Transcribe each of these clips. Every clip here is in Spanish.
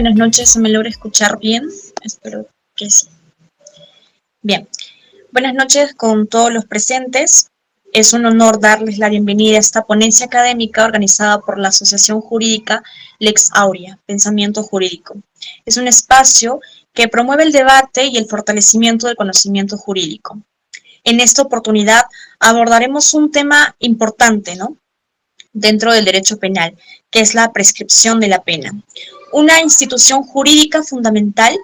Buenas noches, ¿se me logra escuchar bien? Espero que sí. Bien, buenas noches con todos los presentes. Es un honor darles la bienvenida a esta ponencia académica organizada por la Asociación Jurídica Lex Aurea, Pensamiento Jurídico. Es un espacio que promueve el debate y el fortalecimiento del conocimiento jurídico. En esta oportunidad abordaremos un tema importante, ¿no?, dentro del derecho penal, que es la prescripción de la pena. Una institución jurídica fundamental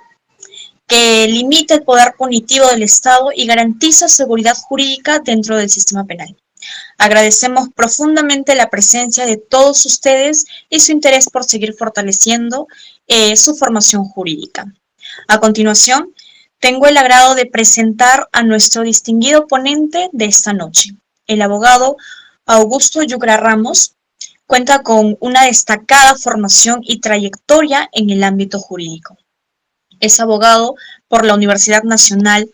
que limita el poder punitivo del Estado y garantiza seguridad jurídica dentro del sistema penal. Agradecemos profundamente la presencia de todos ustedes y su interés por seguir fortaleciendo su formación jurídica. A continuación, tengo el agrado de presentar a nuestro distinguido ponente de esta noche, el abogado Augusto Yucra Ramos. Cuenta con una destacada formación y trayectoria en el ámbito jurídico. Es abogado por la Universidad Nacional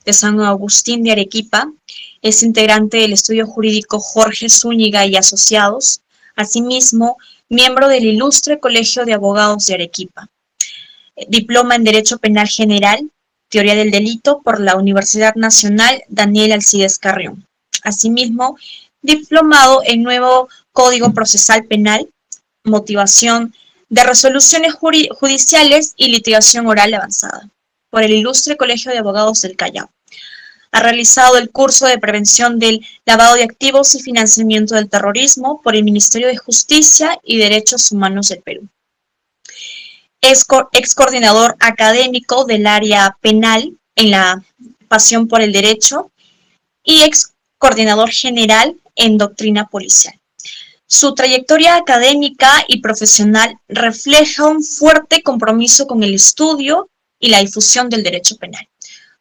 de San Agustín de Arequipa. Es integrante del estudio jurídico Jorge Zúñiga y Asociados. Asimismo, miembro del Ilustre Colegio de Abogados de Arequipa. Diploma en Derecho Penal General, Teoría del Delito por la Universidad Nacional Daniel Alcides Carrión. Asimismo, diplomado en Nuevo Código Procesal Penal, Motivación de Resoluciones Judiciales y Litigación Oral Avanzada, por el Ilustre Colegio de Abogados del Callao. Ha realizado el curso de Prevención del Lavado de Activos y Financiamiento del Terrorismo por el Ministerio de Justicia y Derechos Humanos del Perú. Es ex coordinador académico del área penal en la Pasión por el Derecho y ex coordinador general en doctrina policial. Su trayectoria académica y profesional refleja un fuerte compromiso con el estudio y la difusión del derecho penal.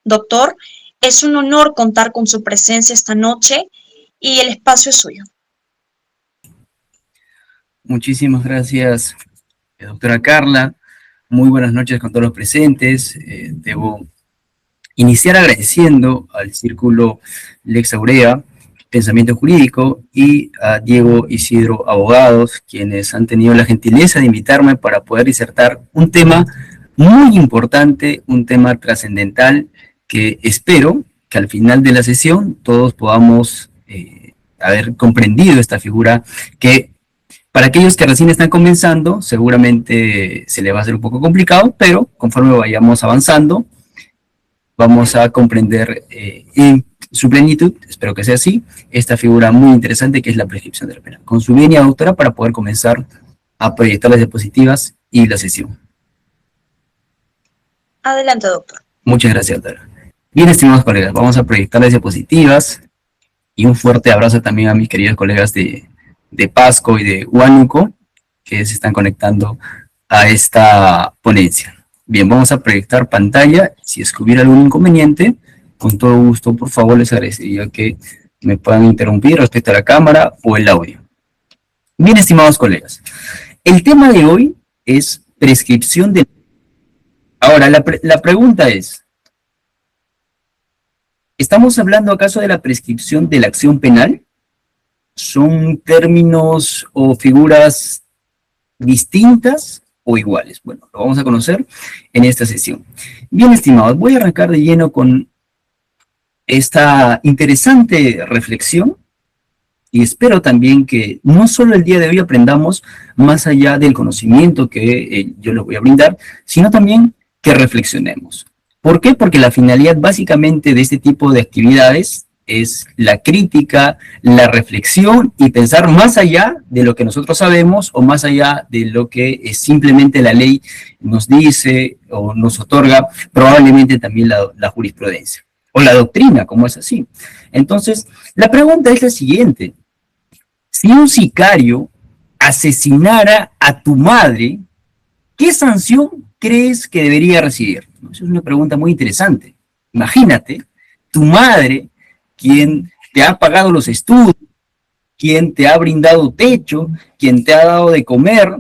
Doctor, es un honor contar con su presencia esta noche y el espacio es suyo. Muchísimas gracias, doctora Carla. Muy buenas noches con todos los presentes. Debo iniciar agradeciendo al Círculo Lex Aurea, Pensamiento Jurídico, y a Diego Isidro Abogados, quienes han tenido la gentileza de invitarme para poder disertar un tema muy importante, un tema trascendental, que espero que al final de la sesión todos podamos haber comprendido esta figura que, para aquellos que recién están comenzando, seguramente se le va a hacer un poco complicado, pero conforme vayamos avanzando, vamos a comprender en su plenitud, espero que sea así, esta figura muy interesante que es la prescripción de la pena. Con su venia, doctora, para poder comenzar a proyectar las diapositivas y la sesión. Adelante, doctor. Muchas gracias, doctora. Bien, estimados colegas, vamos a proyectar las diapositivas y un fuerte abrazo también a mis queridos colegas de Pasco y de Huánuco que se están conectando a esta ponencia. Bien, vamos a proyectar pantalla. Si es que hubiera algún inconveniente, con todo gusto, por favor, les agradecería que me puedan interrumpir respecto a la cámara o el audio. Bien, estimados colegas, el tema de hoy es prescripción de... Ahora, la pregunta es, ¿estamos hablando acaso de la prescripción de la acción penal? ¿Son términos o figuras distintas o iguales? Bueno, lo vamos a conocer en esta sesión. Bien, estimados, voy a arrancar de lleno con esta interesante reflexión y espero también que no solo el día de hoy aprendamos más allá del conocimiento que yo les voy a brindar, sino también que reflexionemos. ¿Por qué? Porque la finalidad básicamente de este tipo de actividades es la crítica, la reflexión y pensar más allá de lo que nosotros sabemos o más allá de lo que simplemente la ley nos dice o nos otorga, probablemente también la jurisprudencia o la doctrina, como es así. Entonces, la pregunta es la siguiente. Si un sicario asesinara a tu madre, ¿qué sanción crees que debería recibir? Esa es una pregunta muy interesante. Imagínate, tu madre, quien te ha pagado los estudios, quien te ha brindado techo, quien te ha dado de comer,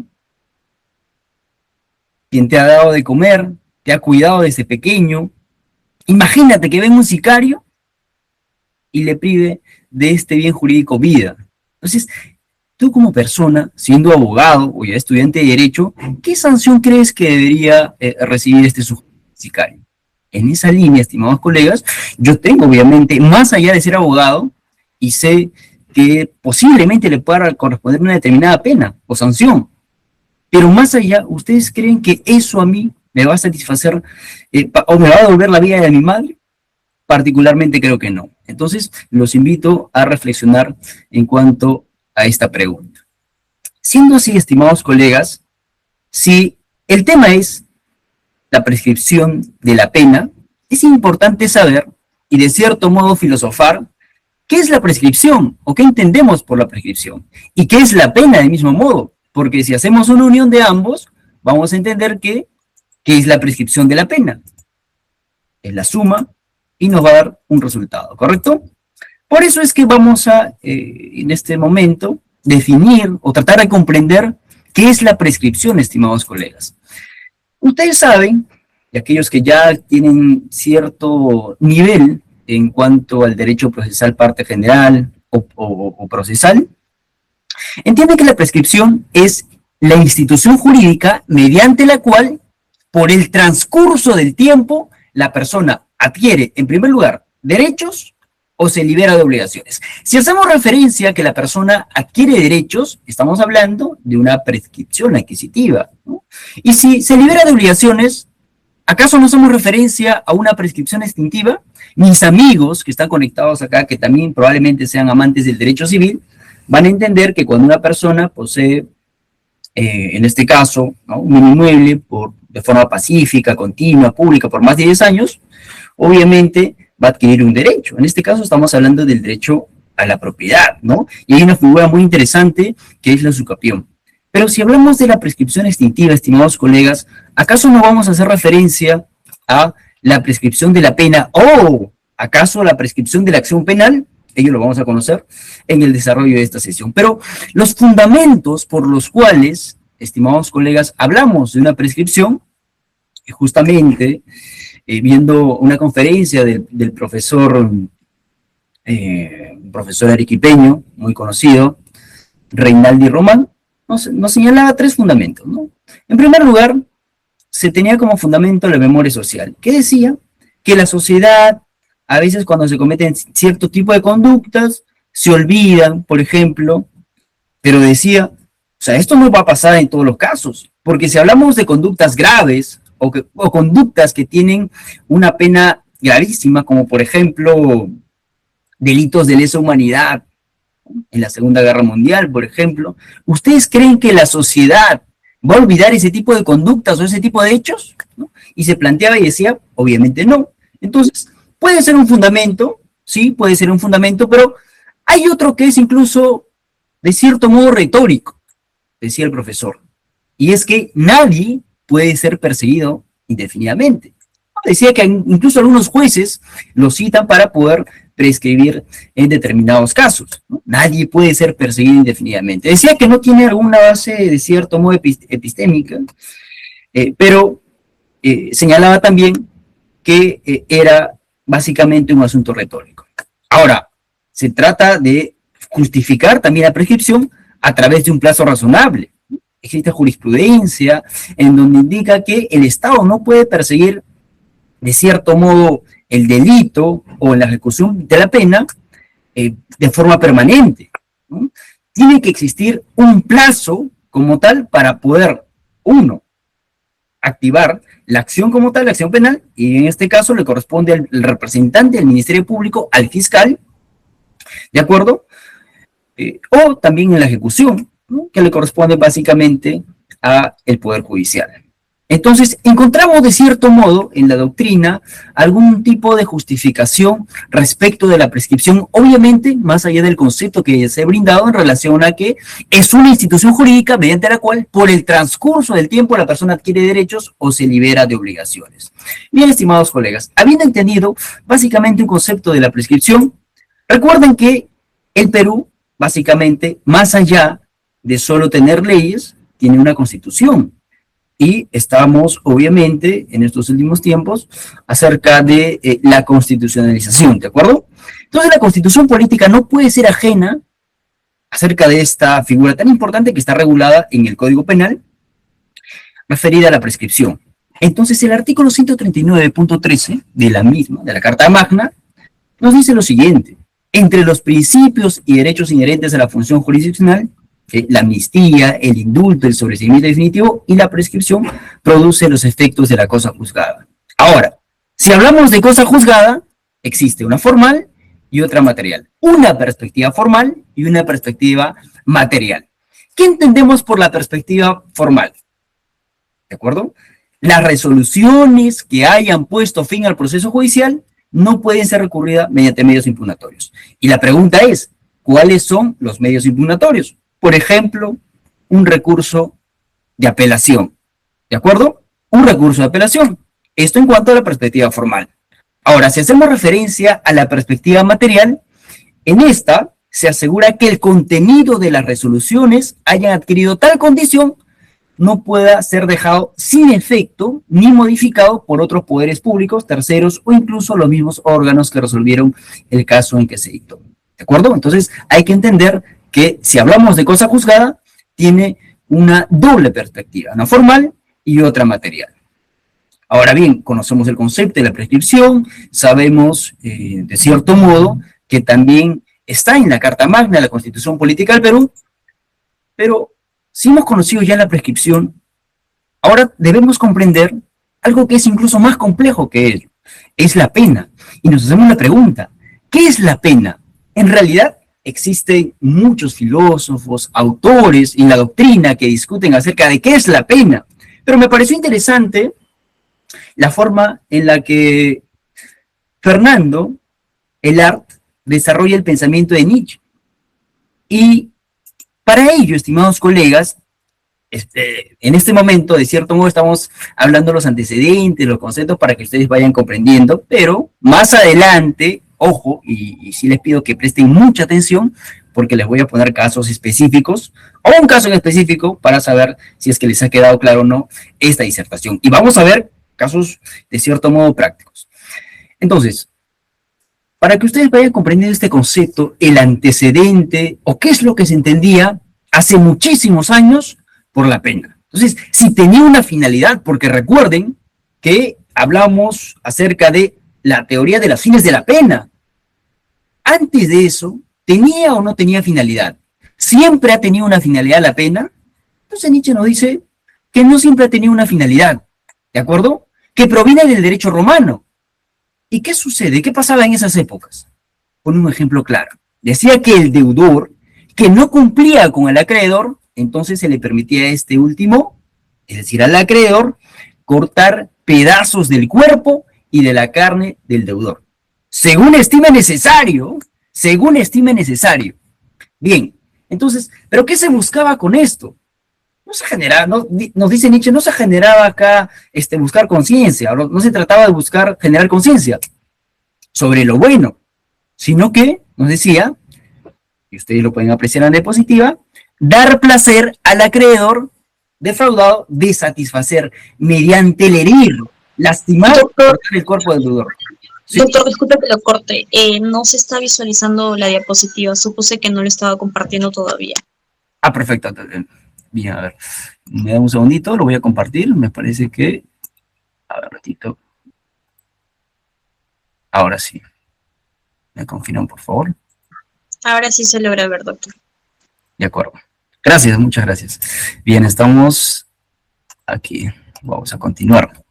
te ha cuidado desde pequeño. Imagínate que venga un sicario y le prive de este bien jurídico vida. Entonces, tú como persona, siendo abogado o ya estudiante de Derecho, ¿qué sanción crees que debería recibir este sujeto sicario? En esa línea, estimados colegas, yo tengo obviamente, más allá de ser abogado, y sé que posiblemente le pueda corresponder una determinada pena o sanción, pero más allá, ¿ustedes creen que eso a mí me va a satisfacer o me va a devolver la vida de mi madre? Particularmente creo que no. Entonces, los invito a reflexionar en cuanto a esta pregunta. Siendo así, estimados colegas, si el tema es la prescripción de la pena, es importante saber y de cierto modo filosofar qué es la prescripción o qué entendemos por la prescripción y qué es la pena del mismo modo, porque si hacemos una unión de ambos, vamos a entender qué es la prescripción de la pena. Es la suma y nos va a dar un resultado, ¿correcto? Por eso es que vamos a, en este momento, definir o tratar de comprender qué es la prescripción, estimados colegas. Ustedes saben, y aquellos que ya tienen cierto nivel en cuanto al derecho procesal parte general o procesal, entienden que la prescripción es la institución jurídica mediante la cual, por el transcurso del tiempo, la persona adquiere, en primer lugar, derechos o se libera de obligaciones. Si hacemos referencia a que la persona adquiere derechos, estamos hablando de una prescripción adquisitiva, ¿no? Y si se libera de obligaciones, ¿acaso no hacemos referencia a una prescripción extintiva? Mis amigos que están conectados acá, que también probablemente sean amantes del derecho civil, van a entender que cuando una persona posee, en este caso, ¿no?, un inmueble de forma pacífica, continua, pública, por más de 10 años, obviamente va a adquirir un derecho. En este caso estamos hablando del derecho a la propiedad, ¿no? Y hay una figura muy interesante que es la usucapión. Pero si hablamos de la prescripción extintiva, estimados colegas, ¿acaso no vamos a hacer referencia a la prescripción de la pena o acaso la prescripción de la acción penal? Ello lo vamos a conocer en el desarrollo de esta sesión. Pero los fundamentos por los cuales, estimados colegas, hablamos de una prescripción, justamente viendo una conferencia del profesor, profesor arequipeño, muy conocido, Reinaldi Román, nos señalaba 3 fundamentos, ¿no? En primer lugar, se tenía como fundamento la memoria social, que decía que la sociedad, a veces cuando se cometen cierto tipo de conductas, se olvidan, por ejemplo, pero decía, o sea, esto no va a pasar en todos los casos, porque si hablamos de conductas graves o conductas que tienen una pena gravísima, como por ejemplo, delitos de lesa humanidad, en la Segunda Guerra Mundial, por ejemplo, ¿ustedes creen que la sociedad va a olvidar ese tipo de conductas o ese tipo de hechos? ¿No? Y se planteaba y decía, obviamente no. Entonces, puede ser un fundamento, sí, puede ser un fundamento, pero hay otro que es incluso, de cierto modo, retórico, decía el profesor, y es que nadie puede ser perseguido indefinidamente. Decía que incluso algunos jueces lo citan para poder prescribir en determinados casos, ¿no? Nadie puede ser perseguido indefinidamente. Decía que no tiene alguna base de cierto modo epistémica, pero señalaba también que era básicamente un asunto retórico. Ahora, se trata de justificar también la prescripción a través de un plazo razonable. Existe jurisprudencia en donde indica que el Estado no puede perseguir de cierto modo el delito o la ejecución de la pena de forma permanente, ¿no? Tiene que existir un plazo como tal para poder, uno, activar la acción como tal, la acción penal, y en este caso le corresponde al representante del Ministerio Público, al fiscal, ¿de acuerdo? O también en la ejecución, ¿no?, que le corresponde básicamente al Poder Judicial. Entonces, encontramos de cierto modo en la doctrina algún tipo de justificación respecto de la prescripción, obviamente más allá del concepto que se ha brindado en relación a que es una institución jurídica mediante la cual por el transcurso del tiempo la persona adquiere derechos o se libera de obligaciones. Bien, estimados colegas, habiendo entendido básicamente un concepto de la prescripción, recuerden que el Perú, básicamente, más allá de solo tener leyes, tiene una constitución. Y estamos, obviamente, en estos últimos tiempos, acerca de la constitucionalización, ¿de acuerdo? Entonces, la constitución política no puede ser ajena acerca de esta figura tan importante que está regulada en el Código Penal, referida a la prescripción. Entonces, el artículo 139.13 de la misma, de la Carta Magna, nos dice lo siguiente: entre los principios y derechos inherentes a la función jurisdiccional, la amnistía, el indulto, el sobreseimiento definitivo y la prescripción produce los efectos de la cosa juzgada. Ahora, si hablamos de cosa juzgada, existe una formal y otra material. Una perspectiva formal y una perspectiva material. ¿Qué entendemos por la perspectiva formal? ¿De acuerdo? Las resoluciones que hayan puesto fin al proceso judicial no pueden ser recurridas mediante medios impugnatorios. Y la pregunta es, ¿cuáles son los medios impugnatorios? Por ejemplo, un recurso de apelación. ¿De acuerdo? Un recurso de apelación. Esto en cuanto a la perspectiva formal. Ahora, si hacemos referencia a la perspectiva material, en esta se asegura que el contenido de las resoluciones hayan adquirido tal condición no pueda ser dejado sin efecto ni modificado por otros poderes públicos, terceros o incluso los mismos órganos que resolvieron el caso en que se dictó. ¿De acuerdo? Entonces hay que entender que si hablamos de cosa juzgada, tiene una doble perspectiva, una formal y otra material. Ahora bien, conocemos el concepto de la prescripción, sabemos de cierto modo que también está en la Carta Magna de la Constitución Política del Perú, pero si hemos conocido ya la prescripción, ahora debemos comprender algo que es incluso más complejo que ello, es la pena. Y nos hacemos la pregunta, ¿qué es la pena? En realidad existen muchos filósofos, autores y la doctrina que discuten acerca de qué es la pena, pero me pareció interesante la forma en la que Fernando Elart desarrolla el pensamiento de Nietzsche. Y para ello, estimados colegas, en este momento, de cierto modo, estamos hablando de los antecedentes, los conceptos, para que ustedes vayan comprendiendo, pero más adelante, ojo, y sí les pido que presten mucha atención, porque les voy a poner casos específicos, o un caso en específico, para saber si es que les ha quedado claro o no esta disertación. Y vamos a ver casos, de cierto modo, prácticos. Entonces, para que ustedes vayan comprendiendo este concepto, el antecedente, o qué es lo que se entendía hace muchísimos años por la pena. Entonces, si tenía una finalidad, porque recuerden que hablamos acerca de la teoría de los fines de la pena. Antes de eso, ¿tenía o no tenía finalidad? ¿Siempre ha tenido una finalidad la pena? Entonces Nietzsche nos dice que no siempre ha tenido una finalidad, ¿de acuerdo? Que proviene del derecho romano. ¿Y qué sucede? ¿Qué pasaba en esas épocas? Pon un ejemplo claro. Decía que el deudor que no cumplía con el acreedor, entonces se le permitía a este último, es decir, al acreedor, cortar pedazos del cuerpo y de la carne del deudor. Según estime necesario, según estime necesario. Bien, entonces, ¿pero qué se buscaba con esto? No se generaba, nos dice Nietzsche, no se generaba acá buscar conciencia, no se trataba de buscar generar conciencia sobre lo bueno, sino que, nos decía, y ustedes lo pueden apreciar en la diapositiva, dar placer al acreedor defraudado de satisfacer mediante el herir, lastimar el cuerpo del deudor. ¿Sí? Doctor, disculpe que lo corte, no se está visualizando la diapositiva, supuse que no lo estaba compartiendo todavía. Ah, perfecto. Bien, a ver, me da un segundito, lo voy a compartir, me parece que, a ver, ratito. Ahora sí. ¿Me confirman, por favor? Ahora sí se logra ver, doctor. De acuerdo. Gracias, muchas gracias. Bien, estamos aquí. Vamos a continuar.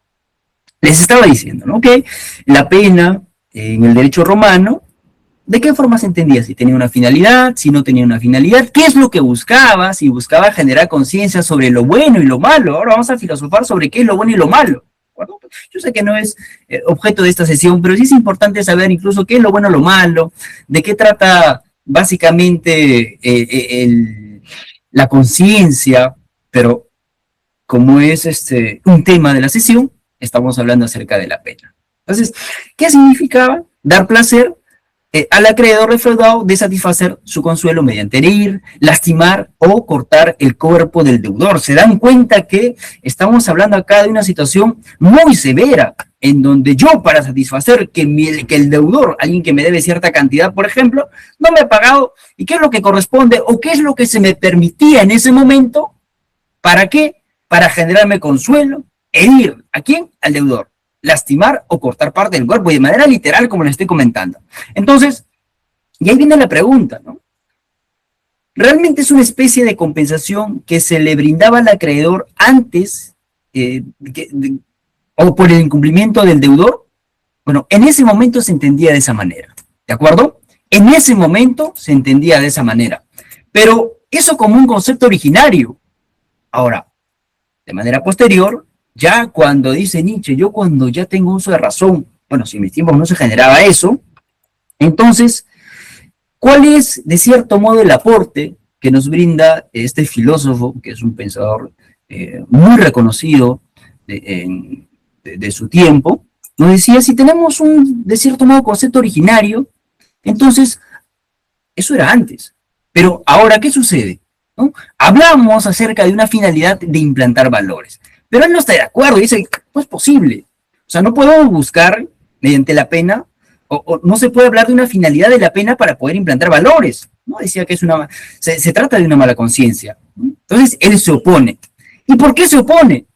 Les estaba diciendo, ¿no? Que la pena en el derecho romano, ¿de qué forma se entendía? Si tenía una finalidad, si no tenía una finalidad, ¿qué es lo que buscaba? Si buscaba generar conciencia sobre lo bueno y lo malo. Ahora vamos a filosofar sobre qué es lo bueno y lo malo. Bueno, yo sé que no es objeto de esta sesión, pero sí es importante saber incluso qué es lo bueno y lo malo, de qué trata básicamente la conciencia, pero como es un tema de la sesión, estamos hablando acerca de la pena. Entonces, ¿qué significaba dar placer al acreedor defraudado de satisfacer su consuelo mediante herir, lastimar o cortar el cuerpo del deudor. Se dan cuenta que estamos hablando acá de una situación muy severa, en donde yo, para satisfacer que el deudor, alguien que me debe cierta cantidad, por ejemplo, no me ha pagado, ¿y qué es lo que corresponde o qué es lo que se me permitía en ese momento? ¿Para qué? Para generarme consuelo, herir. ¿A quién? Al deudor. Lastimar o cortar parte del cuerpo, y de manera literal, como les estoy comentando. Entonces, y ahí viene la pregunta, ¿no? ¿Realmente es una especie de compensación que se le brindaba al acreedor antes o por el incumplimiento del deudor? Bueno, en ese momento se entendía de esa manera, ¿de acuerdo? En ese momento se entendía de esa manera, pero eso como un concepto originario. Ahora, de manera posterior, ya cuando dice Nietzsche, yo cuando ya tengo uso de razón, bueno, si en mis tiempos no se generaba eso, entonces, ¿cuál es, de cierto modo, el aporte que nos brinda este filósofo, que es un pensador muy reconocido de su tiempo? Nos decía, si tenemos un, de cierto modo, concepto originario, entonces, eso era antes. Pero ahora, ¿qué sucede? ¿No? Hablamos acerca de una finalidad de implantar valores, pero él no está de acuerdo y dice, no es posible. O sea, no podemos buscar mediante la pena, o no se puede hablar de una finalidad de la pena para poder implantar valores. ¿No? Decía que es se trata de una mala conciencia. ¿No? Entonces, él se opone. ¿Y por qué se opone?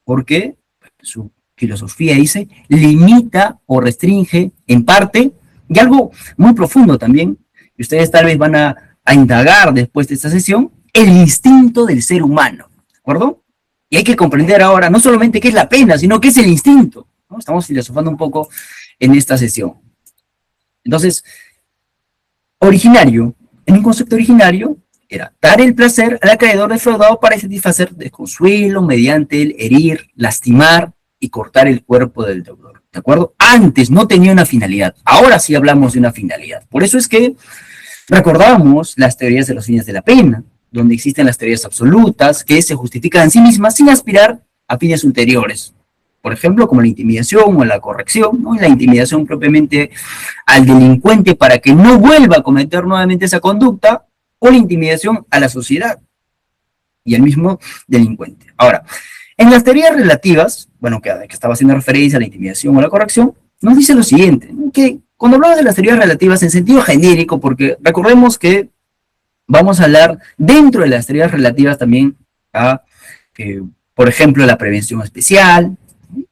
Porque su filosofía dice, limita o restringe en parte, y algo muy profundo también, y ustedes tal vez van a indagar después de esta sesión, el instinto del ser humano, ¿de acuerdo? Y hay que comprender ahora no solamente qué es la pena, sino qué es el instinto, ¿no? Estamos filosofando un poco en esta sesión. Entonces, originario, en un concepto originario, era dar el placer al acreedor defraudado para satisfacer desconsuelo mediante el herir, lastimar y cortar el cuerpo del deudor, ¿de acuerdo? Antes no tenía una finalidad, ahora sí hablamos de una finalidad. Por eso es que recordamos las teorías de los fines de la pena, donde existen las teorías absolutas que se justifican en sí mismas sin aspirar a fines ulteriores. Por ejemplo, como la intimidación o la corrección, ¿no? La intimidación propiamente al delincuente para que no vuelva a cometer nuevamente esa conducta, o la intimidación a la sociedad y al mismo delincuente. Ahora, en las teorías relativas, bueno, que estaba haciendo referencia a la intimidación o la corrección, nos dice lo siguiente, ¿no? Que cuando hablamos de las teorías relativas en sentido genérico, porque recordemos que vamos a hablar dentro de las teorías relativas también a, por ejemplo, la prevención especial, ¿no?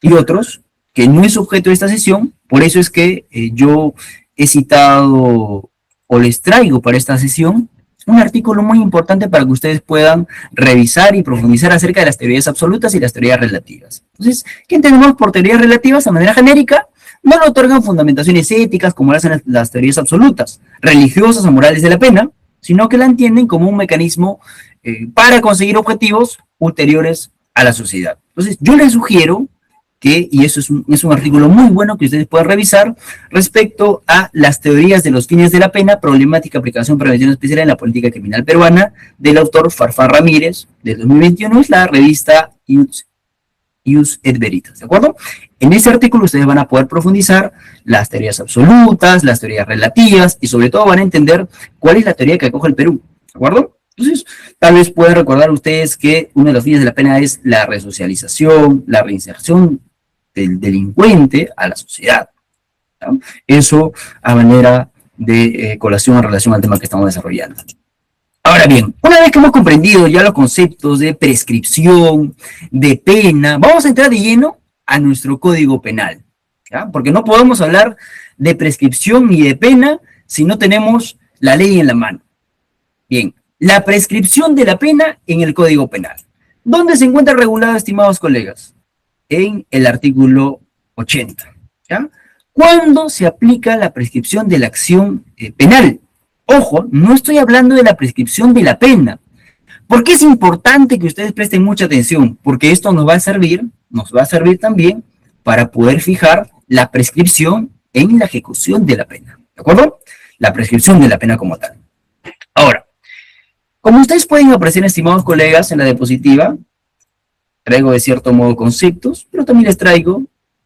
Y otros, que no es objeto de esta sesión, por eso es que yo he citado o les traigo para esta sesión un artículo muy importante para que ustedes puedan revisar y profundizar acerca de las teorías absolutas y las teorías relativas. Entonces, ¿qué entendemos por teorías relativas? De manera genérica, no le otorgan fundamentaciones éticas como lo hacen las teorías absolutas, religiosas o morales de la pena, sino que la entienden como un mecanismo para conseguir objetivos ulteriores a la sociedad. Entonces, yo les sugiero que, y eso es un artículo muy bueno que ustedes pueden revisar, respecto a las teorías de los fines de la pena, problemática, aplicación, prevención especial en la política criminal peruana, del autor Farfán Ramírez, del 2021, es la revista Ius et Veritas, ¿de acuerdo? En ese artículo ustedes van a poder profundizar las teorías absolutas, las teorías relativas, y sobre todo van a entender cuál es la teoría que acoge el Perú, ¿de acuerdo? Entonces, tal vez pueden recordar ustedes que uno de los fines de la pena es la resocialización, la reinserción del delincuente a la sociedad, ¿no? Eso a manera de colación en relación al tema que estamos desarrollando. Ahora bien, una vez que hemos comprendido ya los conceptos de prescripción, de pena, vamos a entrar de lleno a nuestro Código Penal, ¿ya? Porque no podemos hablar de prescripción ni de pena si no tenemos la ley en la mano. Bien, la prescripción de la pena en el Código Penal. ¿Dónde se encuentra regulada, estimados colegas? En el artículo 80, ¿ya? ¿Cuándo se aplica la prescripción de la acción penal? Ojo, no estoy hablando de la prescripción de la pena. ¿Por qué es importante que ustedes presten mucha atención? Porque esto nos va a servir también para poder fijar la prescripción en la ejecución de la pena, ¿de acuerdo? La prescripción de la pena como tal. Ahora, como ustedes pueden apreciar, estimados colegas, en la diapositiva, traigo de cierto modo conceptos, pero también les traigo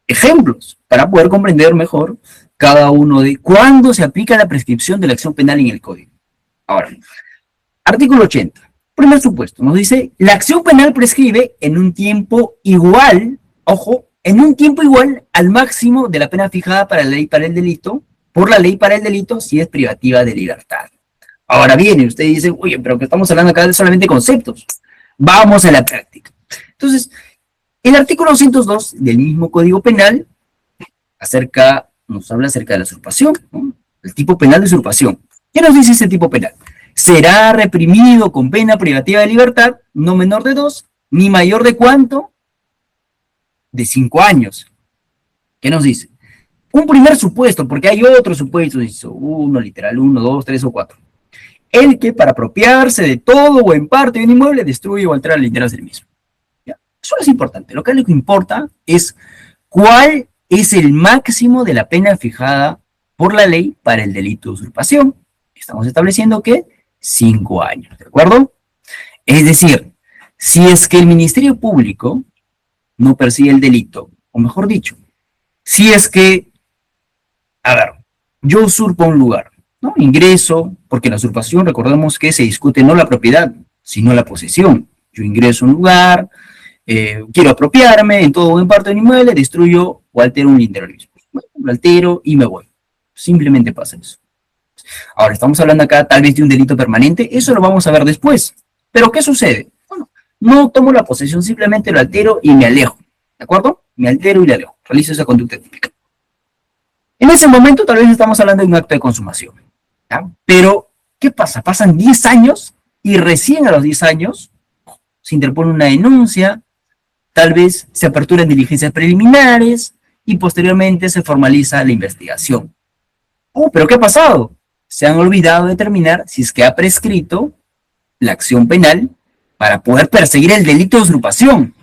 ejemplos para poder comprender mejor cada uno de cuándo se aplica la prescripción de la acción penal en el Código. Ahora, artículo 80. Primer supuesto, nos dice, la acción penal prescribe en un tiempo igual, ojo, en un tiempo igual al máximo de la pena fijada para la ley para el delito, por la ley para el delito, si es privativa de libertad. Ahora viene, usted dice, oye, pero que estamos hablando acá de solamente conceptos. Vamos a la práctica. Entonces, el artículo 202 del mismo Código Penal nos habla acerca de la usurpación, ¿no? El tipo penal de usurpación. ¿Qué nos dice ese tipo penal? Será reprimido con pena privativa de libertad, no menor de 2, ni mayor de ¿cuánto? De 5 años. ¿Qué nos dice? Un primer supuesto, porque hay otros supuestos, dice 1, literal 1, 2, 3 o 4. El que para apropiarse de todo o en parte de un inmueble destruye o altera las literas del mismo. ¿Ya? Eso no es importante. Lo que importa es cuál es el máximo de la pena fijada por la ley para el delito de usurpación. Estamos estableciendo que 5 años, ¿de acuerdo? Es decir, si es que el Ministerio Público no persigue el delito, o mejor dicho, si es que, a ver, yo usurpo un lugar, ¿no? Ingreso, porque en la usurpación recordemos que se discute no la propiedad, sino la posesión. Yo ingreso a un lugar, quiero apropiarme en todo o en parte de un inmueble, destruyo o altero un interior. Bueno, lo altero y me voy. Simplemente pasa eso. Ahora, estamos hablando acá tal vez de un delito permanente, eso lo vamos a ver después. Pero, ¿qué sucede? Bueno, no tomo la posesión, simplemente lo altero y me alejo. ¿De acuerdo? Me altero y le alejo. Realizo esa conducta típica. En ese momento tal vez estamos hablando de un acto de consumación. ¿Ya? Pero, ¿qué pasa? Pasan 10 años y recién a los 10 años se interpone una denuncia, tal vez se aperturan diligencias preliminares y posteriormente se formaliza la investigación. Oh, ¿pero qué ha pasado? Se han olvidado de determinar si es que ha prescrito la acción penal para poder perseguir el delito de usurpación.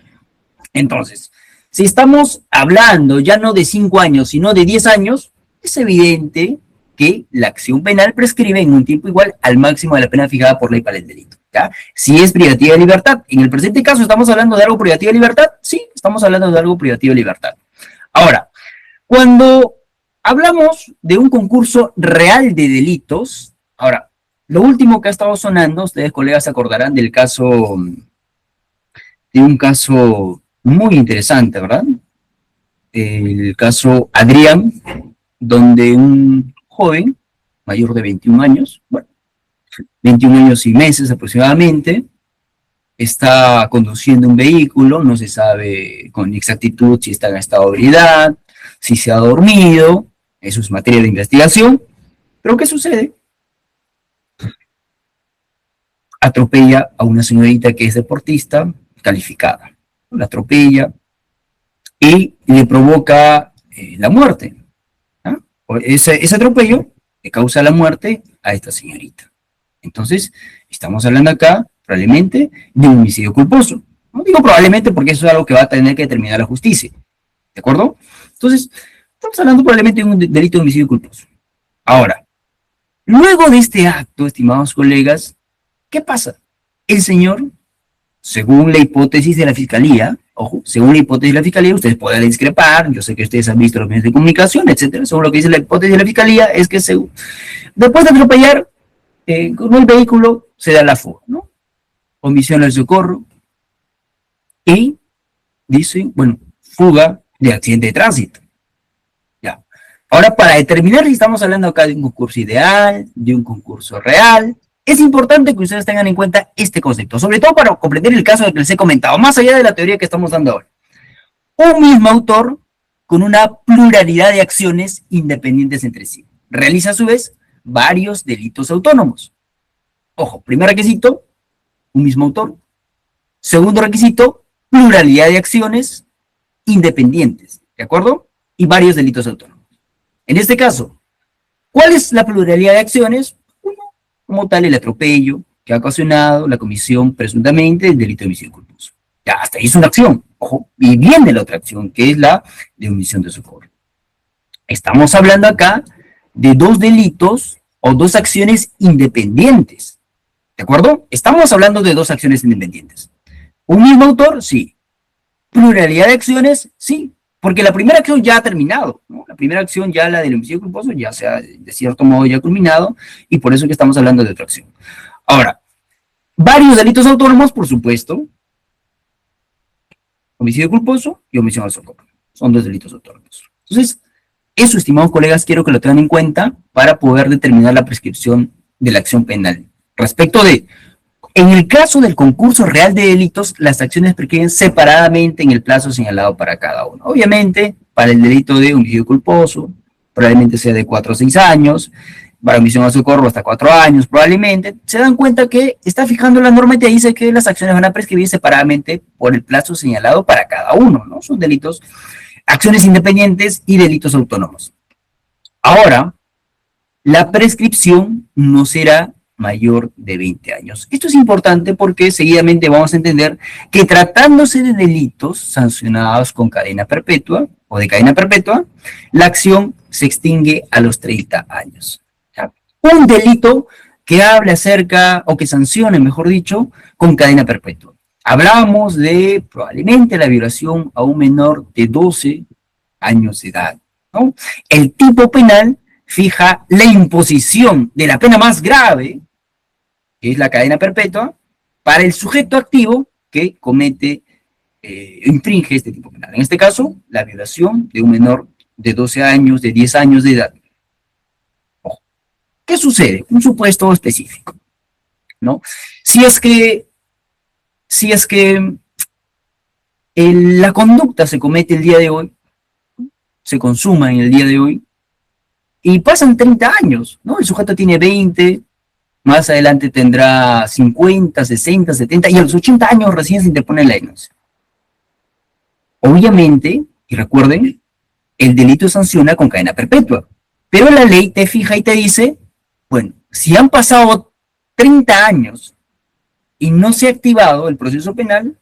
Entonces, si estamos hablando ya no de 5 años, sino de 10 años, es evidente que la acción penal prescribe en un tiempo igual al máximo de la pena fijada por ley para el delito. ¿Ya? Si es privativa de libertad, en el presente caso, ¿estamos hablando de algo privativo de libertad? Sí, estamos hablando de algo privativo de libertad. Ahora, cuando hablamos de un concurso real de delitos, ahora, lo último que ha estado sonando, ustedes colegas se acordarán del caso, de un caso muy interesante, ¿verdad? El caso Adrián, donde un joven, mayor de 21 años, bueno, 21 años y meses aproximadamente, está conduciendo un vehículo, no se sabe con exactitud si está en estado de ebriedad, si se ha dormido, eso es materia de investigación, pero ¿qué sucede? Atropella a una señorita que es deportista calificada, la atropella y le provoca la muerte. ¿Ah? Ese atropello le causa la muerte a esta señorita. Entonces, estamos hablando acá probablemente de un homicidio culposo. No digo probablemente porque eso es algo que va a tener que determinar la justicia. ¿De acuerdo? Entonces, estamos hablando probablemente de un delito de homicidio culposo. Ahora, luego de este acto, estimados colegas, ¿qué pasa? El señor, según la hipótesis de la fiscalía, ojo, según la hipótesis de la fiscalía, ustedes pueden discrepar, yo sé que ustedes han visto los medios de comunicación, etcétera, según lo que dice la hipótesis de la fiscalía, es que después de atropellar con el vehículo, se da la fuga, ¿no? Omisión al socorro, y dicen, bueno, fuga de accidente de tránsito. Ya. Ahora, para determinar si estamos hablando acá de un concurso ideal, de un concurso real, es importante que ustedes tengan en cuenta este concepto, sobre todo para comprender el caso que les he comentado, más allá de la teoría que estamos dando ahora. Un mismo autor con una pluralidad de acciones independientes entre sí. Realiza a su vez varios delitos autónomos. Ojo, primer requisito, un mismo autor. Segundo requisito, pluralidad de acciones independientes, ¿de acuerdo? Y varios delitos autónomos. En este caso, ¿cuál es la pluralidad de acciones? Uno, como tal, el atropello que ha ocasionado la comisión presuntamente del delito de homicidio culposo. Ya, hasta ahí es una acción, ojo, y viene la otra acción, que es la de omisión de socorro. Estamos hablando acá de dos delitos o dos acciones independientes, ¿de acuerdo? Estamos hablando de dos acciones independientes. ¿Un mismo autor? Sí. ¿Pluralidad de acciones? Sí. Porque la primera acción ya ha terminado, ¿no? La primera acción ya, la del homicidio culposo, ya se ha, de cierto modo, ya culminado, y por eso es que estamos hablando de otra acción. Ahora, varios delitos autónomos, por supuesto, homicidio culposo y omisión al socorro. Son dos delitos autónomos. Entonces, eso, estimados colegas, quiero que lo tengan en cuenta para poder determinar la prescripción de la acción penal. Respecto de, en el caso del concurso real de delitos, las acciones prescriben separadamente en el plazo señalado para cada uno. Obviamente, para el delito de homicidio culposo, probablemente sea de 4 a 6 años, para omisión al socorro hasta 4 años, probablemente, se dan cuenta que está fijando la norma y te dice que las acciones van a prescribir separadamente por el plazo señalado para cada uno, ¿no? Son delitos, acciones independientes y delitos autónomos. Ahora, la prescripción no será mayor de 20 años. Esto es importante porque seguidamente vamos a entender que tratándose de delitos sancionados con cadena perpetua o de cadena perpetua, la acción se extingue a los 30 años. Un delito que hable acerca, o que sancione, mejor dicho, con cadena perpetua. Hablábamos de probablemente la violación a un menor de 12 años de edad, ¿no? El tipo penal fija la imposición de la pena más grave, que es la cadena perpetua, para el sujeto activo que comete, infringe este tipo penal. En este caso, la violación de un menor de 12 años, de 10 años de edad. ¿Qué sucede? Un supuesto específico, ¿no? Si es que la conducta se comete el día de hoy, se consuma en el día de hoy, y pasan 30 años, ¿no? El sujeto tiene 20, más adelante tendrá 50, 60, 70, y a los 80 años recién se interpone la denuncia. Obviamente, y recuerden, el delito sanciona con cadena perpetua, pero la ley te fija y te dice, bueno, si han pasado 30 años y no se ha activado el proceso penal,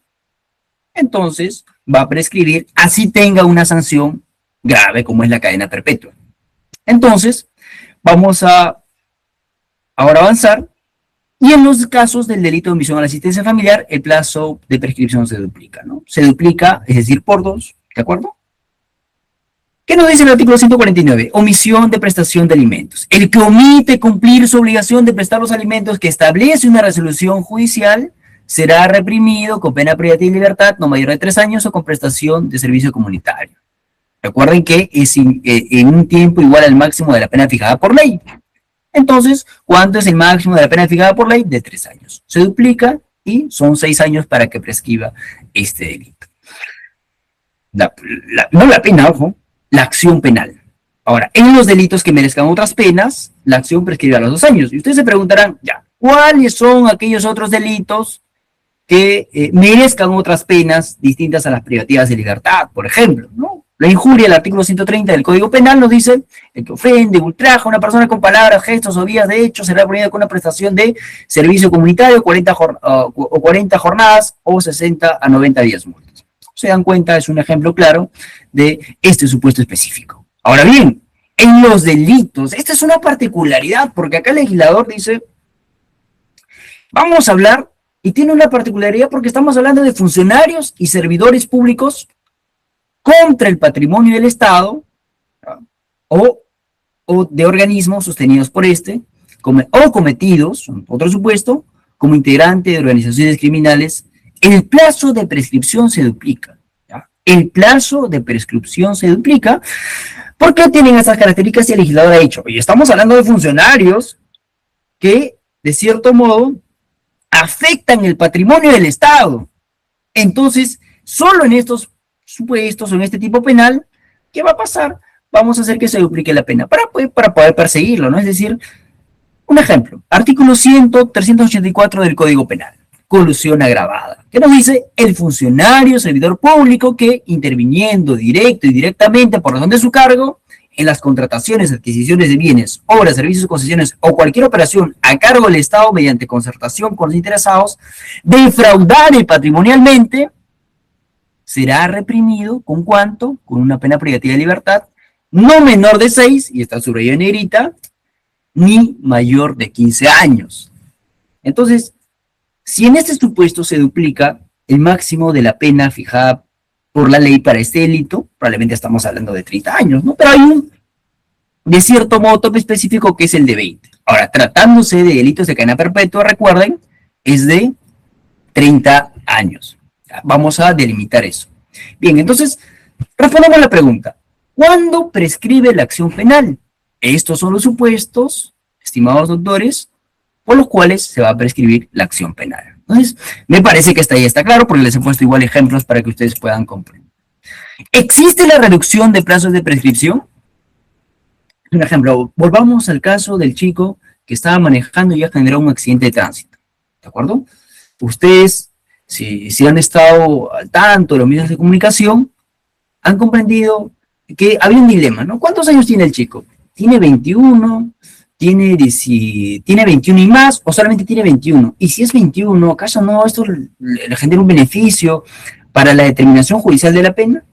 entonces va a prescribir, así tenga una sanción grave como es la cadena perpetua. Entonces, vamos a ahora avanzar, y en los casos del delito de omisión a la asistencia familiar, el plazo de prescripción se duplica, ¿no? Se duplica, es decir, por 2, ¿de acuerdo? ¿Qué nos dice el artículo 149? Omisión de prestación de alimentos. El que omite cumplir su obligación de prestar los alimentos que establece una resolución judicial será reprimido con pena privativa de libertad no mayor de 3 años o con prestación de servicio comunitario. Recuerden que es en un tiempo igual al máximo de la pena fijada por ley. Entonces, ¿cuánto es el máximo de la pena fijada por ley? De 3 años. Se duplica y son 6 años para que prescriba este delito. No la pena, ojo, la acción penal. Ahora, en los delitos que merezcan otras penas, la acción prescribe a los 2 años. Y ustedes se preguntarán, ya, ¿cuáles son aquellos otros delitos que merezcan otras penas distintas a las privativas de libertad, por ejemplo, ¿no? La injuria, el artículo 130 del Código Penal nos dice, el que ofende, ultraja a una persona con palabras, gestos o vías de hecho será punido con una prestación de servicio comunitario, 40 jornadas o 60 a 90 días multas. Se dan cuenta, es un ejemplo claro de este supuesto específico. Ahora bien, en los delitos, esta es una particularidad, porque acá el legislador dice, vamos a hablar, y tiene una particularidad porque estamos hablando de funcionarios y servidores públicos contra el patrimonio del Estado, o de organismos sostenidos por este, o cometidos, otro supuesto, como integrante de organizaciones criminales. El plazo de prescripción se duplica, ¿ya? El plazo de prescripción se duplica. ¿Por qué tienen esas características? Y el legislador ha dicho, oye, estamos hablando de funcionarios que, de cierto modo, afectan el patrimonio del Estado. Entonces, solo en estos supuestos o en este tipo penal, ¿qué va a pasar? Vamos a hacer que se duplique la pena para poder perseguirlo, ¿no? Es decir, un ejemplo, artículo 384 del Código Penal, colusión agravada, que nos dice el funcionario, servidor público que interviniendo directo y directamente por razón de su cargo en las contrataciones, adquisiciones de bienes, obras, servicios, concesiones o cualquier operación a cargo del Estado mediante concertación con los interesados, defraudare patrimonialmente, será reprimido, ¿con cuánto? Con una pena privativa de libertad, no menor de 6, y está subrayado en negrita, ni mayor de 15 años. Entonces, si en este supuesto se duplica el máximo de la pena fijada por la ley para este delito, probablemente estamos hablando de 30 años, ¿no? Pero hay de cierto modo, tope específico que es el de 20. Ahora, tratándose de delitos de cadena perpetua, recuerden, es de 30 años. Vamos a delimitar eso. Bien, entonces, respondamos a la pregunta. ¿Cuándo prescribe la acción penal? Estos son los supuestos, estimados doctores, por los cuales se va a prescribir la acción penal. Entonces, me parece que hasta ahí está claro, porque les he puesto igual ejemplos para que ustedes puedan comprender. ¿Existe la reducción de plazos de prescripción? Un ejemplo, volvamos al caso del chico que estaba manejando y ya generó un accidente de tránsito. ¿De acuerdo? Ustedes, si han estado al tanto de los medios de comunicación, han comprendido que había un dilema, ¿no? ¿Cuántos años tiene el chico? ¿Tiene 21? ¿Tiene 21 y más? ¿O solamente tiene 21? Y si es 21, ¿acaso no esto le genera un beneficio para la determinación judicial de la pena?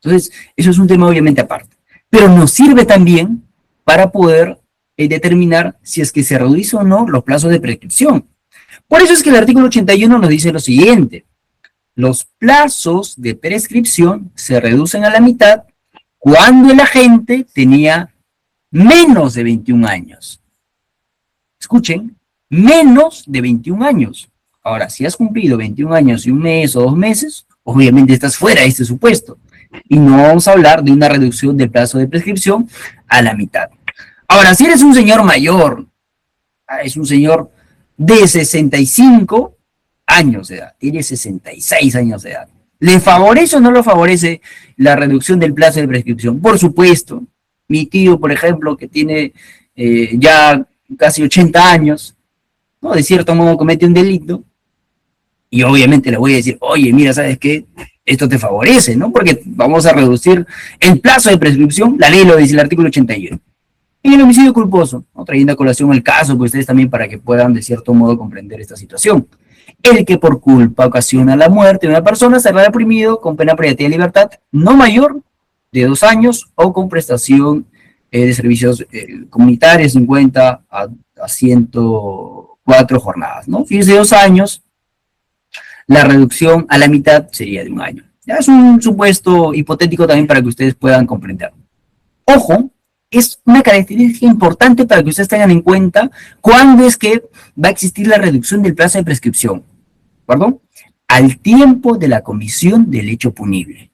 Entonces, eso es un tema obviamente aparte. Pero nos sirve también para poder determinar si es que se reduce o no los plazos de prescripción. Por eso es que el artículo 81 nos dice lo siguiente: los plazos de prescripción se reducen a la mitad cuando el agente tenía menos de 21 años. Escuchen, menos de 21 años. Ahora, si has cumplido 21 años y un mes o 2 meses, obviamente estás fuera de este supuesto. Y no vamos a hablar de una reducción del plazo de prescripción a la mitad. Ahora, si eres un señor mayor, es un señor de 65 años de edad, tiene 66 años de edad, ¿le favorece o no lo favorece la reducción del plazo de prescripción? Por supuesto. Mi tío, por ejemplo, que tiene ya casi 80 años, ¿no? De cierto modo comete un delito, y obviamente le voy a decir, oye, mira, ¿sabes qué? Esto te favorece, ¿no? Porque vamos a reducir el plazo de prescripción, la ley lo dice, el artículo 81. Y el homicidio culposo, ¿no? Trayendo a colación el caso, pues ustedes también para que puedan de cierto modo comprender esta situación. El que por culpa ocasiona la muerte de una persona será reprimido con pena privativa de libertad no mayor de 2 años o con prestación de servicios comunitarios 50 a 104 jornadas, ¿no? Fíjense, 2 años, la reducción a la mitad sería de 1 año. Ya es un supuesto hipotético también para que ustedes puedan comprender. Ojo, es una característica importante para que ustedes tengan en cuenta cuándo es que va a existir la reducción del plazo de prescripción. ¿De acuerdo? Al tiempo de la comisión del hecho punible.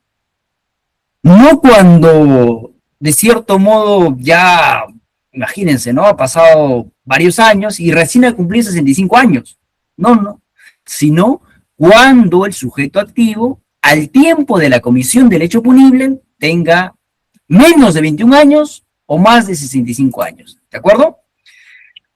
No cuando, de cierto modo, ya, imagínense, ¿no? Ha pasado varios años y recién ha cumplido 65 años. No. Sino cuando el sujeto activo, al tiempo de la comisión del hecho punible, tenga menos de 21 años o más de 65 años. ¿De acuerdo?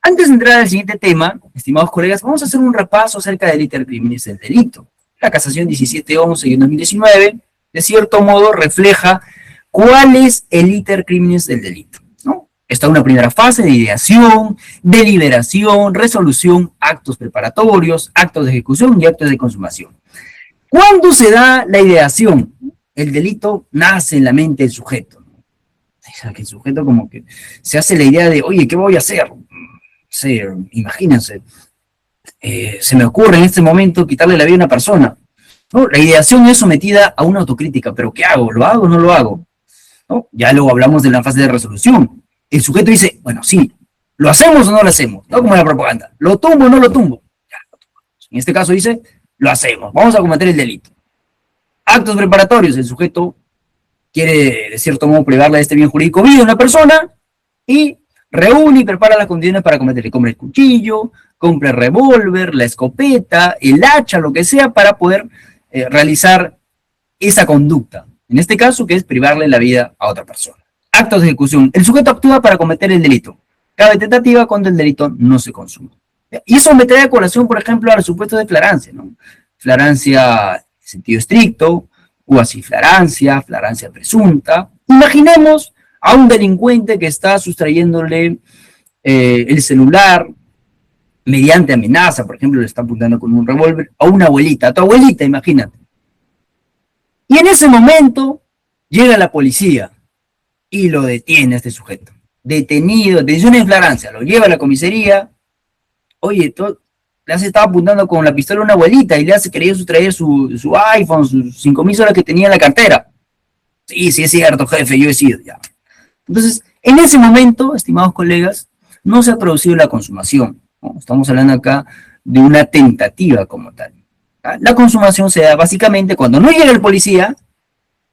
Antes de entrar al siguiente tema, estimados colegas, vamos a hacer un repaso acerca del iter criminis del delito. La casación 1711 y 2019, de cierto modo, refleja cuál es el iter criminis del delito, ¿no? Está una primera fase de ideación, deliberación, resolución, actos preparatorios, actos de ejecución y actos de consumación. ¿Cuándo se da la ideación? El delito nace en la mente del sujeto. O sea, que el sujeto como que se hace la idea de, oye, ¿qué voy a hacer? Sí, imagínense, se me ocurre en este momento quitarle la vida a una persona, ¿no? La ideación es sometida a una autocrítica, pero ¿qué hago? ¿Lo hago o no lo hago? ¿No? Ya luego hablamos de la fase de resolución. El sujeto dice, bueno, sí, ¿lo hacemos o no lo hacemos? No como la propaganda, ¿lo tumbo o no lo tumbo? Ya, lo tumbamos. En este caso dice, lo hacemos, vamos a cometer el delito. Actos preparatorios, el sujeto quiere, de cierto modo, privarle de este bien jurídico vida a una persona y reúne y prepara las condiciones para cometerle. Compra el cuchillo, compra el revólver, la escopeta, el hacha, lo que sea, para poder realizar esa conducta. En este caso, que es privarle la vida a otra persona. Actos de ejecución. El sujeto actúa para cometer el delito. Cabe tentativa cuando el delito no se consuma. Y eso me trae a colación, por ejemplo, a los supuestos de flagrancia, ¿no? Flagrancia en sentido estricto, cuasiflagrancia, flagrancia presunta. Imaginemos a un delincuente que está sustrayéndole el celular mediante amenaza, por ejemplo, le está apuntando con un revólver a una abuelita, a tu abuelita, imagínate. Y en ese momento llega la policía y lo detiene a este sujeto. Detenido, detención en flagrancia, lo lleva a la comisaría. Oye, le has estado apuntando con la pistola a una abuelita y le has querido sustraer su iPhone, sus 5.000 soles que tenía en la cartera. Sí, sí es cierto, jefe, yo he sido ya. Entonces, en ese momento, estimados colegas, no se ha producido la consumación, ¿no? Estamos hablando acá de una tentativa como tal. La consumación se da básicamente cuando no llega el policía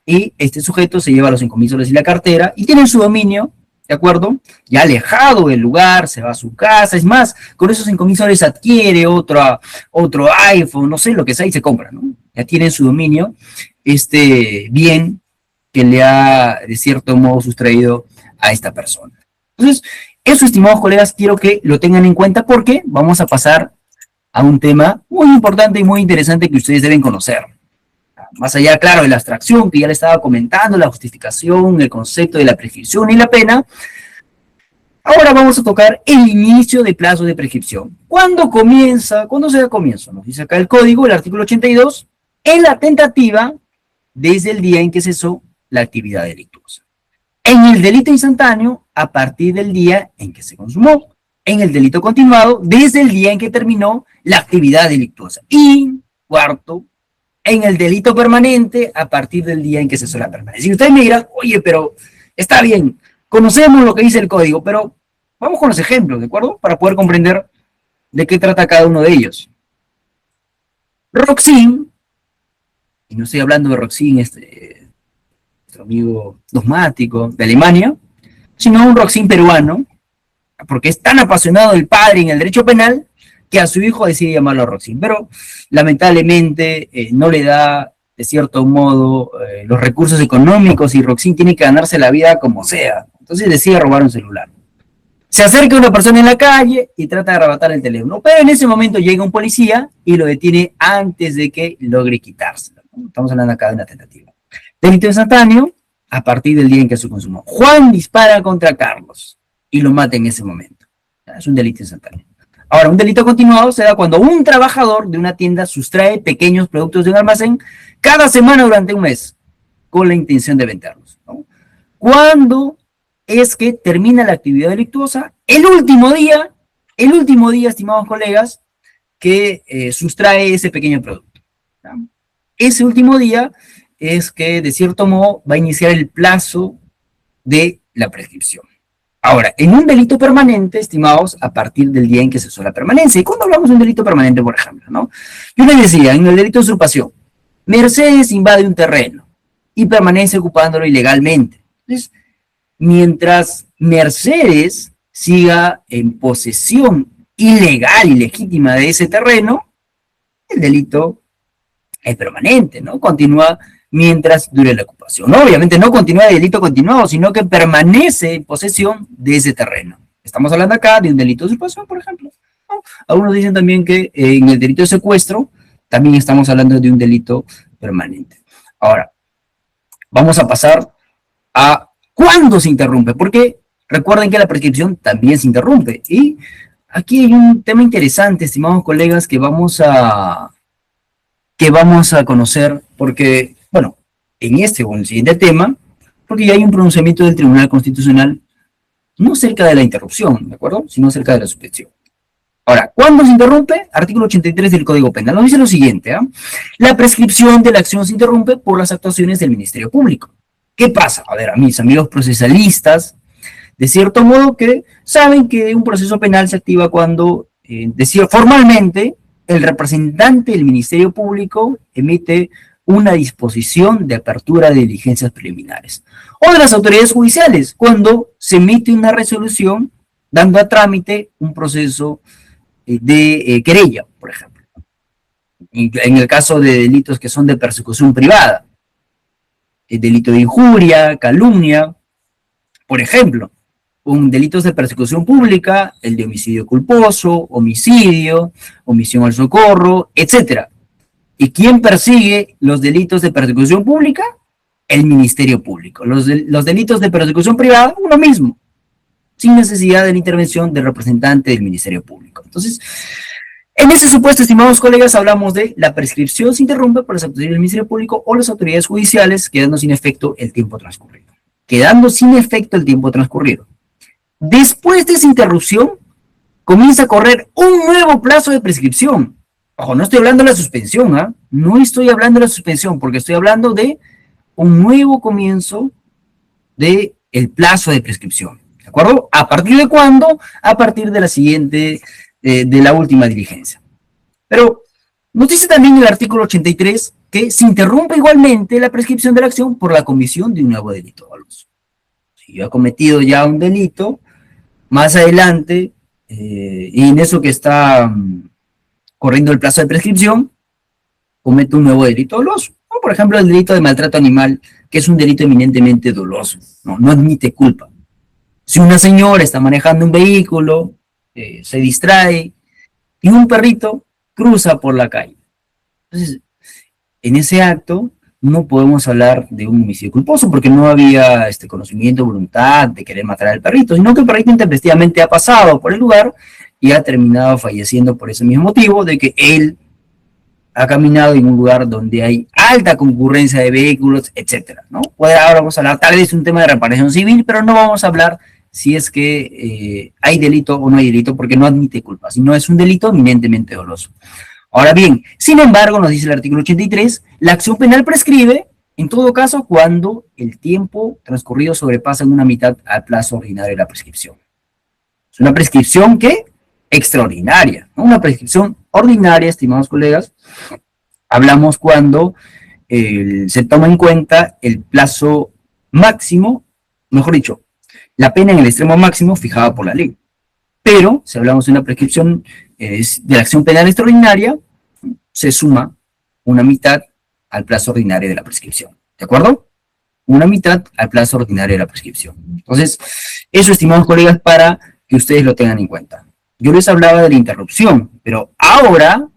y este sujeto se lleva los 5.000 soles y la cartera y tiene su dominio, ¿de acuerdo? Ya alejado del lugar, se va a su casa, es más, con esos 5.000 soles adquiere otro iPhone, no sé, lo que sea y se compra, ¿no? Ya tiene en su dominio este bien que le ha, de cierto modo, sustraído a esta persona. Entonces, eso, estimados colegas, quiero que lo tengan en cuenta porque vamos a pasar a un tema muy importante y muy interesante que ustedes deben conocer. Más allá, claro, de la abstracción que ya le estaba comentando, la justificación, el concepto de la prescripción y la pena, ahora vamos a tocar el inicio de plazo de prescripción. ¿Cuándo comienza? ¿Cuándo se da comienzo? Nos dice acá el código, el artículo 82, en la tentativa desde el día en que cesó la actividad delictuosa. En el delito instantáneo, a partir del día en que se consumó. En el delito continuado, desde el día en que terminó la actividad delictuosa. Y, cuarto, en el delito permanente, a partir del día en que cesó la permanencia. Y ustedes me dirán, oye, pero está bien, conocemos lo que dice el código, pero vamos con los ejemplos, ¿de acuerdo? Para poder comprender de qué trata cada uno de ellos. Roxin, y no estoy hablando de Roxin, nuestro amigo dogmático de Alemania, sino un Roxin peruano, porque es tan apasionado del padre en el derecho penal que a su hijo decide llamarlo Roxin, pero lamentablemente no le da, de cierto modo, los recursos económicos y Roxin tiene que ganarse la vida como sea, entonces decide robar un celular. Se acerca una persona en la calle y trata de arrebatar el teléfono, pero en ese momento llega un policía y lo detiene antes de que logre quitárselo. Estamos hablando acá de una tentativa. Delito instantáneo, a partir del día en que se consumó. Juan dispara contra Carlos y lo mata en ese momento. Es un delito instantáneo. Ahora, un delito continuado se da cuando un trabajador de una tienda sustrae pequeños productos de un almacén cada semana durante un mes con la intención de venderlos, ¿no? Cuando es que termina la actividad delictuosa, el último día, estimados colegas, que sustrae ese pequeño producto, ¿no? Ese último día es que, de cierto modo, va a iniciar el plazo de la prescripción. Ahora, en un delito permanente, estimados, a partir del día en que cesó la permanencia. ¿Y cuando hablamos de un delito permanente, por ejemplo, no? Yo les decía, en el delito de usurpación, Mercedes invade un terreno y permanece ocupándolo ilegalmente. Entonces, mientras Mercedes siga en posesión ilegal y legítima de ese terreno, el delito es permanente, ¿no? Continúa mientras dure la ocupación. ¿No? Obviamente no continúa el delito continuado, sino que permanece en posesión de ese terreno. Estamos hablando acá de un delito de usurpación, por ejemplo, ¿no? Algunos dicen también que en el delito de secuestro también estamos hablando de un delito permanente. Ahora, vamos a pasar a cuándo se interrumpe, porque recuerden que la prescripción también se interrumpe. Y aquí hay un tema interesante, estimados colegas, que vamos a conocer, porque, bueno, en este o en el siguiente tema, porque ya hay un pronunciamiento del Tribunal Constitucional, no cerca de la interrupción, ¿de acuerdo? Sino cerca de la suspensión. Ahora, ¿cuándo se interrumpe? Artículo 83 del Código Penal. Nos dice lo siguiente, ¿eh? La prescripción de la acción se interrumpe por las actuaciones del Ministerio Público. ¿Qué pasa? A ver, a mis amigos procesalistas, de cierto modo que saben que un proceso penal se activa cuando, formalmente, el representante del Ministerio Público emite una disposición de apertura de diligencias preliminares. O de las autoridades judiciales, cuando se emite una resolución dando a trámite un proceso de querella, por ejemplo. En el caso de delitos que son de persecución privada, el delito de injuria, calumnia, por ejemplo. Con delitos de persecución pública, el de homicidio culposo, homicidio, omisión al socorro, etc. ¿Y quién persigue los delitos de persecución pública? El Ministerio Público. Los delitos de persecución privada, uno mismo, sin necesidad de la intervención del representante del Ministerio Público. Entonces, en ese supuesto, estimados colegas, hablamos de la prescripción se interrumpe por las autoridades del Ministerio Público o las autoridades judiciales, quedando sin efecto el tiempo transcurrido. Quedando sin efecto el tiempo transcurrido. Después de esa interrupción, comienza a correr un nuevo plazo de prescripción. Ojo, no estoy hablando de la suspensión, ¿ah? No estoy hablando de la suspensión, porque estoy hablando de un nuevo comienzo del plazo de prescripción. ¿De acuerdo? ¿A partir de cuándo? A partir de la siguiente, de la última diligencia. Pero nos dice también el artículo 83 que se interrumpe igualmente la prescripción de la acción por la comisión de un nuevo delito doloso. Si yo he cometido ya un delito, más adelante, y en eso que está corriendo el plazo de prescripción, cometo un nuevo delito doloso. ¿No? Por ejemplo, el delito de maltrato animal, que es un delito eminentemente doloso, no admite culpa. Si una señora está manejando un vehículo, se distrae, y un perrito cruza por la calle. Entonces, en ese acto no podemos hablar de un homicidio culposo porque no había conocimiento, voluntad de querer matar al perrito, sino que el perrito intempestivamente ha pasado por el lugar y ha terminado falleciendo por ese mismo motivo de que él ha caminado en un lugar donde hay alta concurrencia de vehículos, etcétera, ¿no? Ahora vamos a hablar tal vez un tema de reparación civil, pero no vamos a hablar si es que hay delito o no hay delito, porque no admite culpa, sino es un delito eminentemente doloso. Ahora bien, sin embargo, nos dice el artículo 83, la acción penal prescribe, en todo caso, cuando el tiempo transcurrido sobrepasa en una mitad al plazo ordinario de la prescripción. Es una prescripción que extraordinaria, ¿no? Una prescripción ordinaria, estimados colegas, hablamos cuando se toma en cuenta el plazo máximo, mejor dicho, la pena en el extremo máximo fijada por la ley. Pero, si hablamos de una prescripción de la acción penal extraordinaria, se suma una mitad al plazo ordinario de la prescripción. ¿De acuerdo? Una mitad al plazo ordinario de la prescripción. Entonces, eso, estimados colegas, para que ustedes lo tengan en cuenta. Yo les hablaba de la interrupción, pero ahora,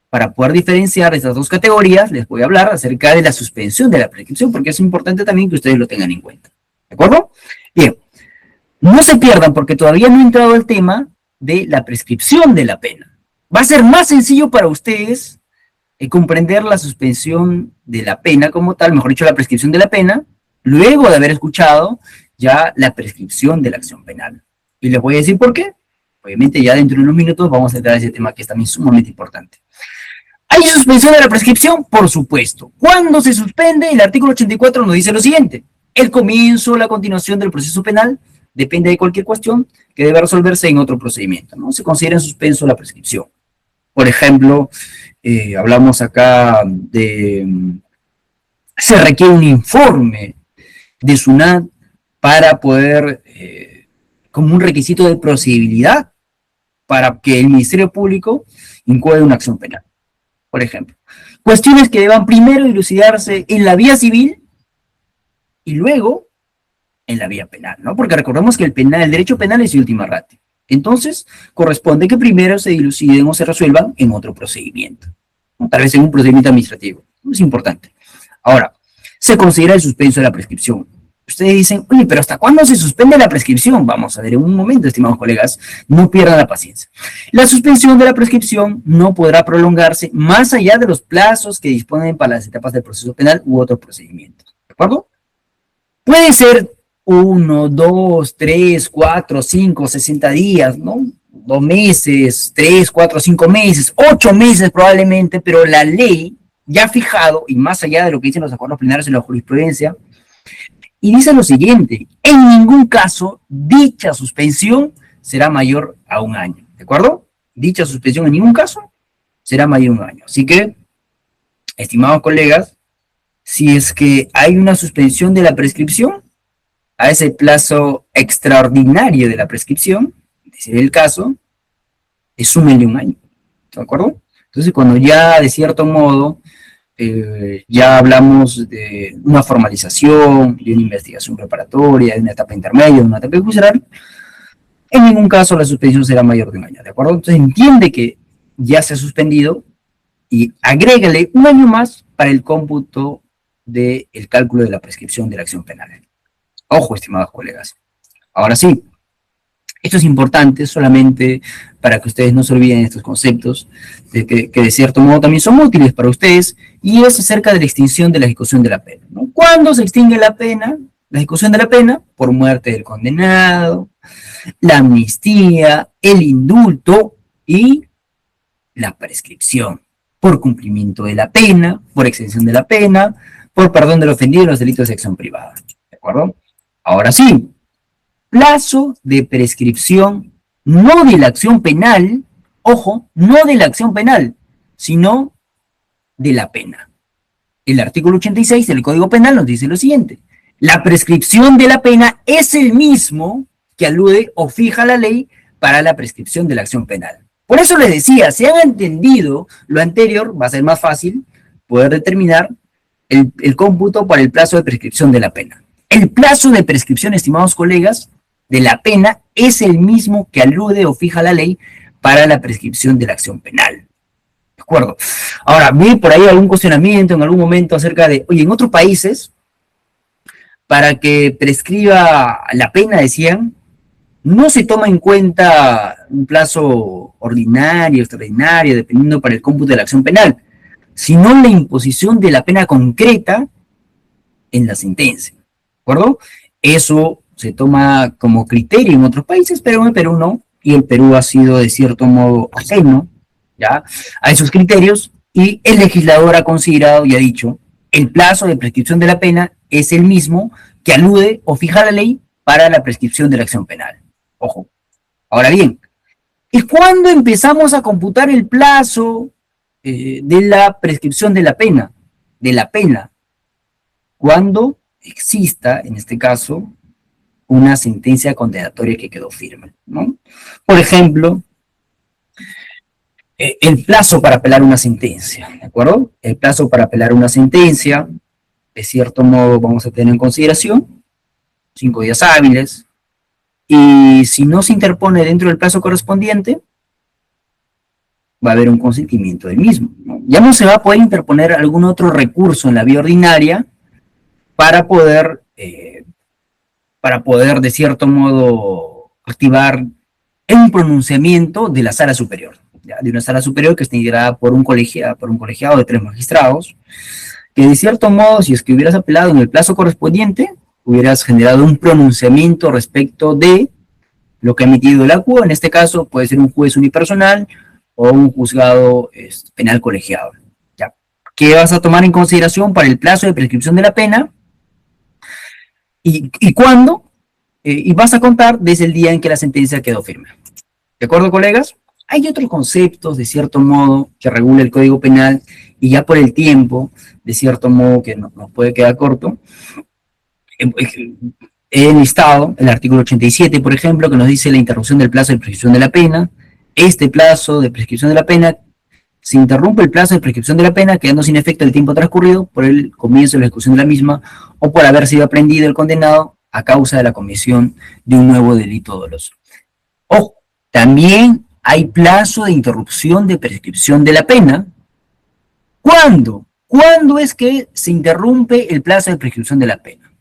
para poder diferenciar estas dos categorías, les voy a hablar acerca de la suspensión de la prescripción, porque es importante también que ustedes lo tengan en cuenta. ¿De acuerdo? Bien. No se pierdan porque todavía no he entrado al tema de la prescripción de la pena. Va a ser más sencillo para ustedes comprender la suspensión de la pena como tal, mejor dicho, la prescripción de la pena, luego de haber escuchado ya la prescripción de la acción penal. Y les voy a decir por qué. Obviamente ya dentro de unos minutos vamos a entrar a ese tema que es también sumamente importante. ¿Hay suspensión de la prescripción? Por supuesto. ¿Cuándo se suspende? El artículo 84 nos dice lo siguiente. El comienzo o la continuación del proceso penal depende de cualquier cuestión que deba resolverse en otro procedimiento, ¿no? Se considera en suspenso la prescripción. Por ejemplo, hablamos acá de... se requiere un informe de SUNAT para poder, como un requisito de procedibilidad, para que el Ministerio Público incoe una acción penal. Por ejemplo, cuestiones que deban primero dilucidarse en la vía civil y luego en la vía penal, ¿no? Porque recordemos que el derecho penal es de última ratio. Entonces, corresponde que primero se diluciden o se resuelvan en otro procedimiento, ¿no? Tal vez en un procedimiento administrativo. Es importante. Ahora, se considera el suspenso de la prescripción. Ustedes dicen, oye, pero ¿hasta cuándo se suspende la prescripción? Vamos a ver en un momento, estimados colegas, no pierdan la paciencia. La suspensión de la prescripción no podrá prolongarse más allá de los plazos que disponen para las etapas del proceso penal u otros procedimientos. ¿De acuerdo? Puede ser 1, 2, 3, 4, 5, 60 días, ¿no? 2 meses, 3, 4, 5 meses, 8 meses probablemente, pero la ley ya ha fijado, y más allá de lo que dicen los acuerdos plenarios en la jurisprudencia, y dice lo siguiente: en ningún caso dicha suspensión será mayor a 1 año, ¿de acuerdo? Dicha suspensión en ningún caso será mayor a 1 año. Así que, estimados colegas, si es que hay una suspensión de la prescripción, a ese plazo extraordinario de la prescripción, es decir, el caso, súmenle 1 año, ¿de acuerdo? Entonces, cuando ya, de cierto modo, ya hablamos de una formalización, de una investigación preparatoria, de una etapa intermedia, de una etapa judicial, en ningún caso la suspensión será mayor de 1 año, ¿de acuerdo? Entonces, entiende que ya se ha suspendido y agrégale 1 año más para el cómputo del cálculo de la prescripción de la acción penal. Ojo, estimados colegas. Ahora sí, esto es importante solamente para que ustedes no se olviden de estos conceptos, que de cierto modo también son útiles para ustedes, y es acerca de la extinción de la ejecución de la pena, ¿no? ¿Cuándo se extingue la pena? la ejecución de la pena por muerte del condenado, la amnistía, el indulto y la prescripción por cumplimiento de la pena, por extensión de la pena, por perdón del ofendido en los delitos de acción privada. ¿De acuerdo? Ahora sí, plazo de prescripción no de la acción penal, ojo, no de la acción penal, sino de la pena. El artículo 86 del Código Penal nos dice lo siguiente: la prescripción de la pena es el mismo que alude o fija la ley para la prescripción de la acción penal. Por eso les decía, si han entendido lo anterior, va a ser más fácil poder determinar el cómputo para el plazo de prescripción de la pena. El plazo de prescripción, estimados colegas, de la pena es el mismo que alude o fija la ley para la prescripción de la acción penal. ¿De acuerdo? Ahora, vi por ahí algún cuestionamiento en algún momento acerca de, oye, en otros países, para que prescriba la pena, decían, no se toma en cuenta un plazo ordinario, extraordinario, dependiendo para el cómputo de la acción penal, sino la imposición de la pena concreta en la sentencia. ¿De acuerdo? Eso se toma como criterio en otros países, pero en el Perú no, y el Perú ha sido de cierto modo ajeno, ¿ya?, a esos criterios, y el legislador ha considerado y ha dicho, el plazo de prescripción de la pena es el mismo que alude o fija la ley para la prescripción de la acción penal. Ojo. Ahora bien, ¿y cuándo empezamos a computar el plazo de la prescripción de la pena? De la pena. Cuando exista, en este caso, una sentencia condenatoria que quedó firme, ¿no? Por ejemplo, el plazo para apelar una sentencia, ¿de acuerdo? El plazo para apelar una sentencia, de cierto modo, vamos a tener en consideración 5 días hábiles, y si no se interpone dentro del plazo correspondiente, va a haber un consentimiento del mismo, ¿no? Ya no se va a poder interponer algún otro recurso en la vía ordinaria para poder, de cierto modo, activar un pronunciamiento de la sala superior, ¿ya?, de una sala superior que está integrada por un colegiado de 3 magistrados, que de cierto modo, si es que hubieras apelado en el plazo correspondiente, hubieras generado un pronunciamiento respecto de lo que ha emitido el acuo. En este caso puede ser un juez unipersonal o un juzgado penal colegiado, ¿ya? ¿Qué vas a tomar en consideración para el plazo de prescripción de la pena? ¿Y cuándo? Y vas a contar desde el día en que la sentencia quedó firme. ¿De acuerdo, colegas? Hay otros conceptos, de cierto modo, que regula el Código Penal, y ya por el tiempo, de cierto modo, que nos puede quedar corto. He listado el artículo 87, por ejemplo, que nos dice la interrupción del plazo de prescripción de la pena. Este plazo de prescripción de la pena, se interrumpe el plazo de prescripción de la pena, quedando sin efecto el tiempo transcurrido por el comienzo de la ejecución de la misma o por haber sido aprendido el condenado a causa de la comisión de un nuevo delito doloso. Ojo, también hay plazo de interrupción de prescripción de la pena. ¿Cuándo? ¿Cuándo es que se interrumpe el plazo de prescripción de la pena?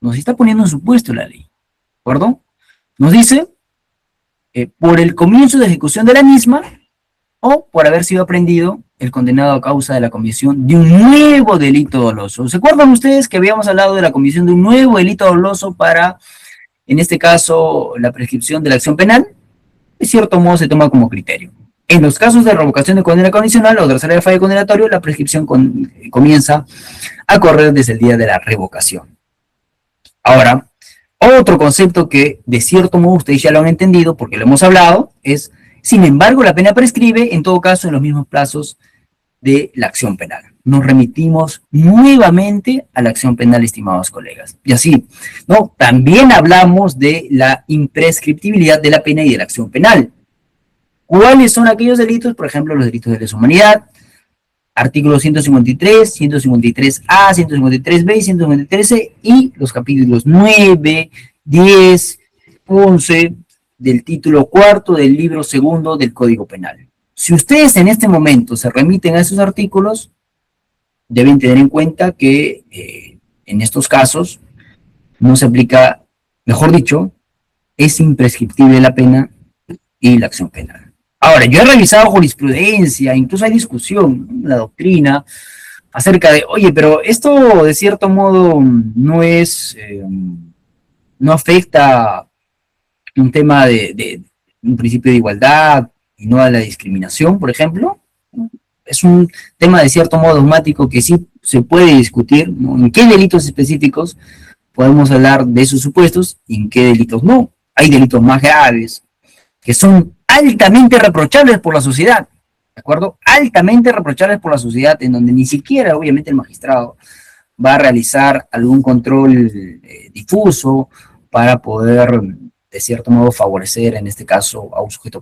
Nos está poniendo en supuesto la ley, ¿de acuerdo? Nos dice, por el comienzo de ejecución de la misma o por haber sido aprendido el condenado a causa de la comisión de un nuevo delito doloso. ¿Se acuerdan ustedes que habíamos hablado de la comisión de un nuevo delito doloso para, en este caso, la prescripción de la acción penal? De cierto modo se toma como criterio. En los casos de revocación de condena condicional o tercera de fallo condenatorio, la prescripción comienza a correr desde el día de la revocación. Ahora, otro concepto que de cierto modo ustedes ya lo han entendido porque lo hemos hablado es, sin embargo, la pena prescribe en todo caso en los mismos plazos de la acción penal. Nos remitimos nuevamente a la acción penal, estimados colegas. Y así, ¿no? También hablamos de la imprescriptibilidad de la pena y de la acción penal. ¿Cuáles son aquellos delitos? Por ejemplo, los delitos de lesa humanidad, artículos 153, 153A, 153B y 153C, y los capítulos 9, 10, 11 del título cuarto del libro segundo del Código Penal. Si ustedes en este momento se remiten a esos artículos, deben tener en cuenta que en estos casos no se aplica, mejor dicho, es imprescriptible la pena y la acción penal. Ahora, yo he revisado jurisprudencia, incluso hay discusión, la doctrina, acerca de, oye, pero esto de cierto modo no es, no afecta un tema de un principio de igualdad y no a la discriminación, por ejemplo. Es un tema de cierto modo dogmático que sí se puede discutir, ¿no? En qué delitos específicos podemos hablar de esos supuestos y en qué delitos no. Hay delitos más graves que son altamente reprochables por la sociedad, ¿de acuerdo? Altamente reprochables por la sociedad, en donde ni siquiera, obviamente, el magistrado va a realizar algún control difuso para poder, de cierto modo, favorecer, en este caso, a un sujeto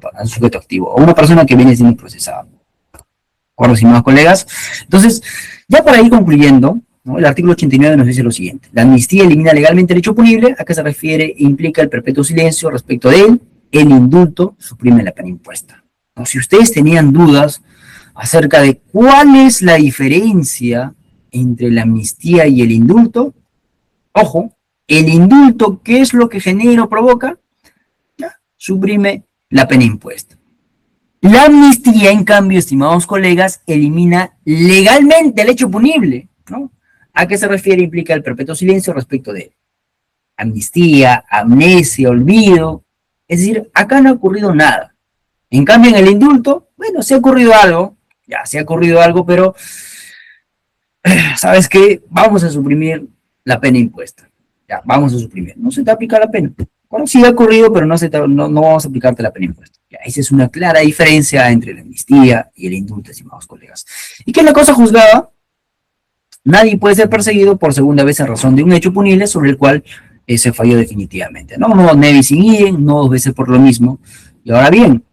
activo, a una persona que viene siendo procesada. ¿De acuerdo, estimados colegas? Entonces, ya para ir concluyendo, ¿no? El artículo 89 nos dice lo siguiente: la amnistía elimina legalmente el hecho punible. ¿A qué se refiere? Implica el perpetuo silencio respecto de él. El indulto suprime la pena impuesta. ¿No? Si ustedes tenían dudas acerca de cuál es la diferencia entre la amnistía y el indulto, ojo, el indulto, ¿qué es lo que genera o provoca? ¿Ya? Suprime la pena impuesta. La amnistía, en cambio, estimados colegas, elimina legalmente el hecho punible, ¿no? ¿A qué se refiere? Implica el perpetuo silencio respecto de él. Amnistía, amnesia, olvido. Es decir, acá no ha ocurrido nada. En cambio, en el indulto, bueno, sí ha ocurrido algo, ya, sí ha ocurrido algo, pero, ¿sabes qué? Vamos a suprimir la pena impuesta. Ya, vamos a suprimir. No se te aplica la pena. Bueno, sí ha ocurrido, pero no vamos a aplicarte la pena impuesta. Ya, esa es una clara diferencia entre la amnistía y el indulto, estimados colegas. ¿Y qué es la cosa juzgada? Nadie puede ser perseguido por segunda vez en razón de un hecho punible sobre el cual se falló definitivamente. No, no, nevis in idem, no dos veces por lo mismo. Y ahora bien,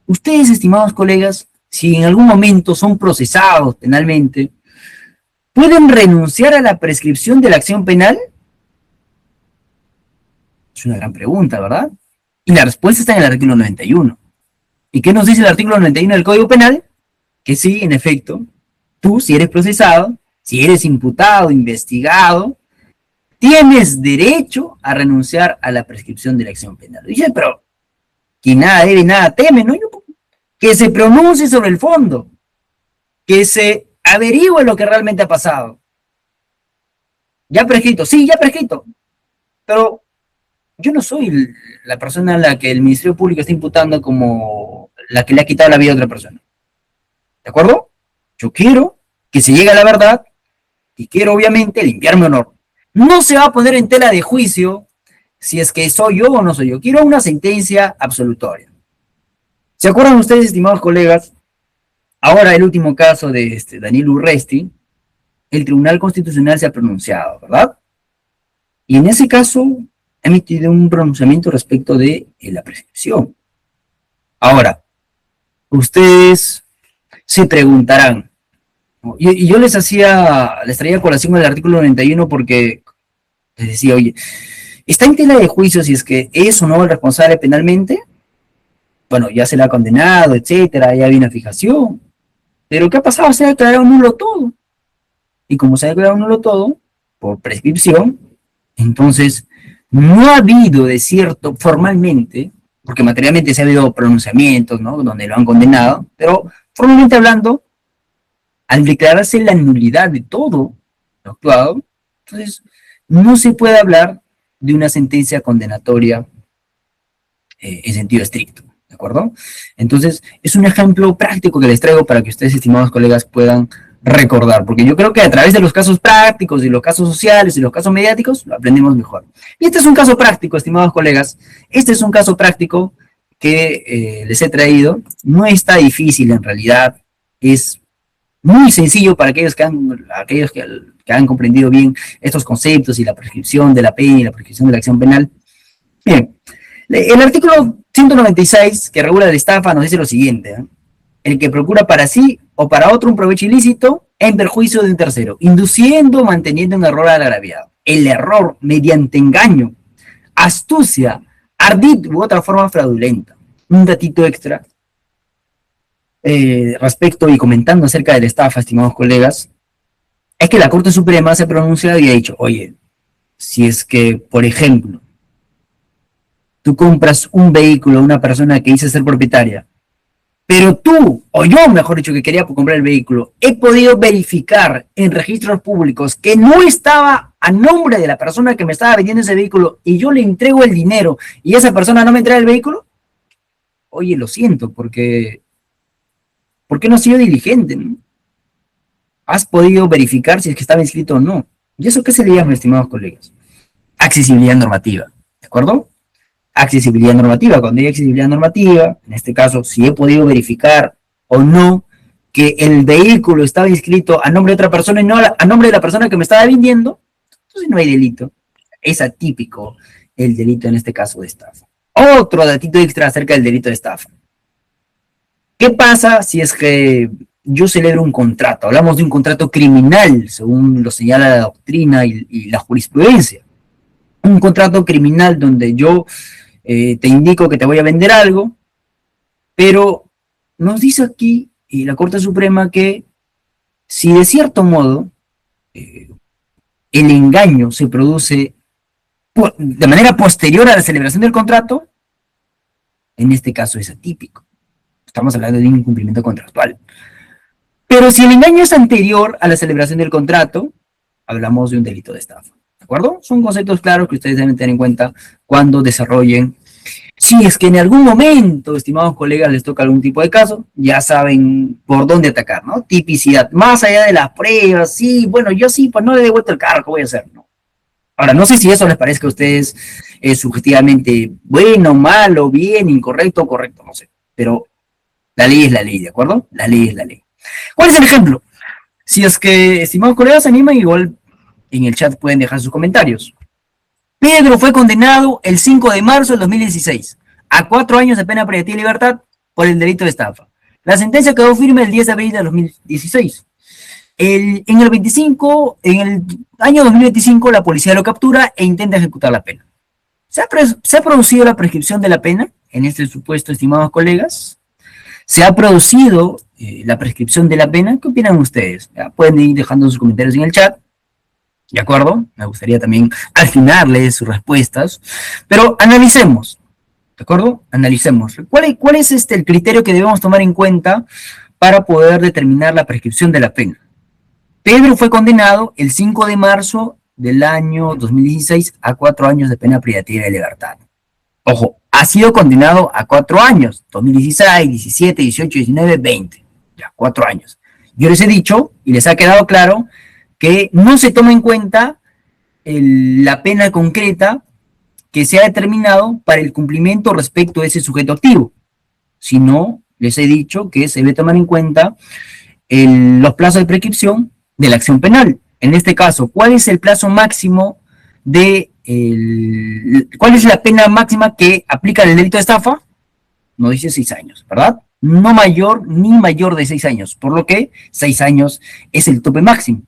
ustedes, estimados colegas, si en algún momento son procesados penalmente, ¿pueden renunciar a la prescripción de la acción penal? Es una gran pregunta, ¿verdad? Y la respuesta está en el artículo 91. ¿Y qué nos dice el artículo 91 del Código Penal? Que sí, en efecto, tú, si eres procesado, si eres imputado, investigado, tienes derecho a renunciar a la prescripción de la acción penal. Dice, pero quien nada debe, nada teme, ¿no? Que se pronuncie sobre el fondo, que se averigüe lo que realmente ha pasado. Ya prescrito, sí, ya prescrito, pero yo no soy la persona a la que el Ministerio Público está imputando como la que le ha quitado la vida a otra persona. ¿De acuerdo? Yo quiero que se llegue a la verdad y quiero, obviamente, limpiar mi honor. No se va a poner en tela de juicio si es que soy yo o no soy yo. Quiero una sentencia absolutoria. ¿Se acuerdan ustedes, estimados colegas? Ahora el último caso de Daniel Urresti, el Tribunal Constitucional se ha pronunciado, ¿verdad? Y en ese caso ha emitido un pronunciamiento respecto de la prescripción. Ahora, ustedes se preguntarán, ¿no? Y yo les traía a colación el artículo 91 porque les decía, oye, ¿está en tela de juicio si es que es o no el responsable penalmente? Bueno, ya se le ha condenado, etcétera, ya hay una fijación. Pero ¿qué ha pasado? Se ha declarado nulo todo. Y como se ha declarado nulo todo, por prescripción, entonces no ha habido de cierto, formalmente, porque materialmente se ha habido pronunciamientos, ¿no? Donde lo han condenado, pero formalmente hablando, al declararse la nulidad de todo lo actuado, entonces no se puede hablar de una sentencia condenatoria en sentido estricto, ¿de acuerdo? Entonces, es un ejemplo práctico que les traigo para que ustedes, estimados colegas, puedan recordar, porque yo creo que a través de los casos prácticos y los casos sociales y los casos mediáticos lo aprendemos mejor. Y este es un caso práctico, estimados colegas, este es un caso práctico que les he traído, no está difícil en realidad, es muy sencillo para aquellos que han comprendido bien estos conceptos y la prescripción de la pena y la prescripción de la acción penal. Bien, el artículo 196 que regula la estafa nos dice lo siguiente, ¿eh? El que procura para sí o para otro un provecho ilícito en perjuicio de un tercero, induciendo o manteniendo un error al agraviado. El error mediante engaño, astucia, ardid u otra forma fraudulenta. Un datito extra respecto y comentando acerca de la estafa, estimados colegas, es que la Corte Suprema se ha pronunciado y ha dicho, oye, si es que, por ejemplo, tú compras un vehículo a una persona que dice ser propietaria Pero tú, o yo, mejor dicho, que quería comprar el vehículo, he podido verificar en registros públicos que no estaba a nombre de la persona que me estaba vendiendo ese vehículo y yo le entrego el dinero y esa persona no me entrega el vehículo, oye, lo siento, porque no has sido diligente, ¿no? Has podido verificar si es que estaba inscrito o no. ¿Y eso qué se le llama, estimados colegas? Accesibilidad normativa, ¿de acuerdo? Accesibilidad normativa. Cuando hay accesibilidad normativa, en este caso, si he podido verificar o no que el vehículo estaba inscrito a nombre de otra persona y no a nombre de la persona que me estaba vendiendo, entonces no hay delito. Es atípico el delito en este caso de estafa. Otro datito extra acerca del delito de estafa. ¿Qué pasa si es que yo celebro un contrato? Hablamos de un contrato criminal, según lo señala la doctrina y la jurisprudencia. Un contrato criminal donde yo te indico que te voy a vender algo, pero nos dice aquí y la Corte Suprema que si de cierto modo el engaño se produce de manera posterior a la celebración del contrato, en este caso es atípico. Estamos hablando de un incumplimiento contractual. Pero si el engaño es anterior a la celebración del contrato, hablamos de un delito de estafa. ¿De acuerdo? Son conceptos claros que ustedes deben tener en cuenta cuando desarrollen. Si es que en algún momento, estimados colegas, les toca algún tipo de caso, ya saben por dónde atacar, ¿no? Tipicidad. Más allá de las pruebas, sí, bueno, yo sí, pues no le he devuelto el carro, ¿qué voy a hacer? No. Ahora, no sé si eso les parezca a ustedes subjetivamente bueno, malo, bien, incorrecto, correcto, no sé. Pero la ley es la ley, ¿de acuerdo? La ley es la ley. ¿Cuál es el ejemplo? Si es que, estimados colegas, se animan, igual en el chat pueden dejar sus comentarios. Pedro fue condenado el 5 de marzo del 2016 a 4 años de pena privativa de libertad por el delito de estafa. La sentencia quedó firme el 10 de abril de 2016. En el año 2025, la policía lo captura e intenta ejecutar la pena. ¿Se ha producido la prescripción de la pena en este supuesto, estimados colegas? ¿Se ha producido la prescripción de la pena? ¿Qué opinan ustedes? ¿Ya? Pueden ir dejando sus comentarios en el chat. ¿De acuerdo? Me gustaría también al final leer sus respuestas. Pero analicemos. ¿De acuerdo? Analicemos. ¿Cuál es el criterio que debemos tomar en cuenta para poder determinar la prescripción de la pena? Pedro fue condenado el 5 de marzo del año 2016 a 4 años de pena privativa de libertad. Ojo, ha sido condenado a 4 años, 2016, 17, 18, 19, 20, ya, 4 años. Yo les he dicho, y les ha quedado claro, que no se toma en cuenta la pena concreta que se ha determinado para el cumplimiento respecto a ese sujeto activo, sino les he dicho que se debe tomar en cuenta los plazos de prescripción de la acción penal. En este caso, ¿cuál es el plazo máximo cuál es la pena máxima que aplica el delito de estafa? No dice 6 años, ¿verdad? No mayor ni mayor de 6 años, por lo que 6 años es el tope máximo.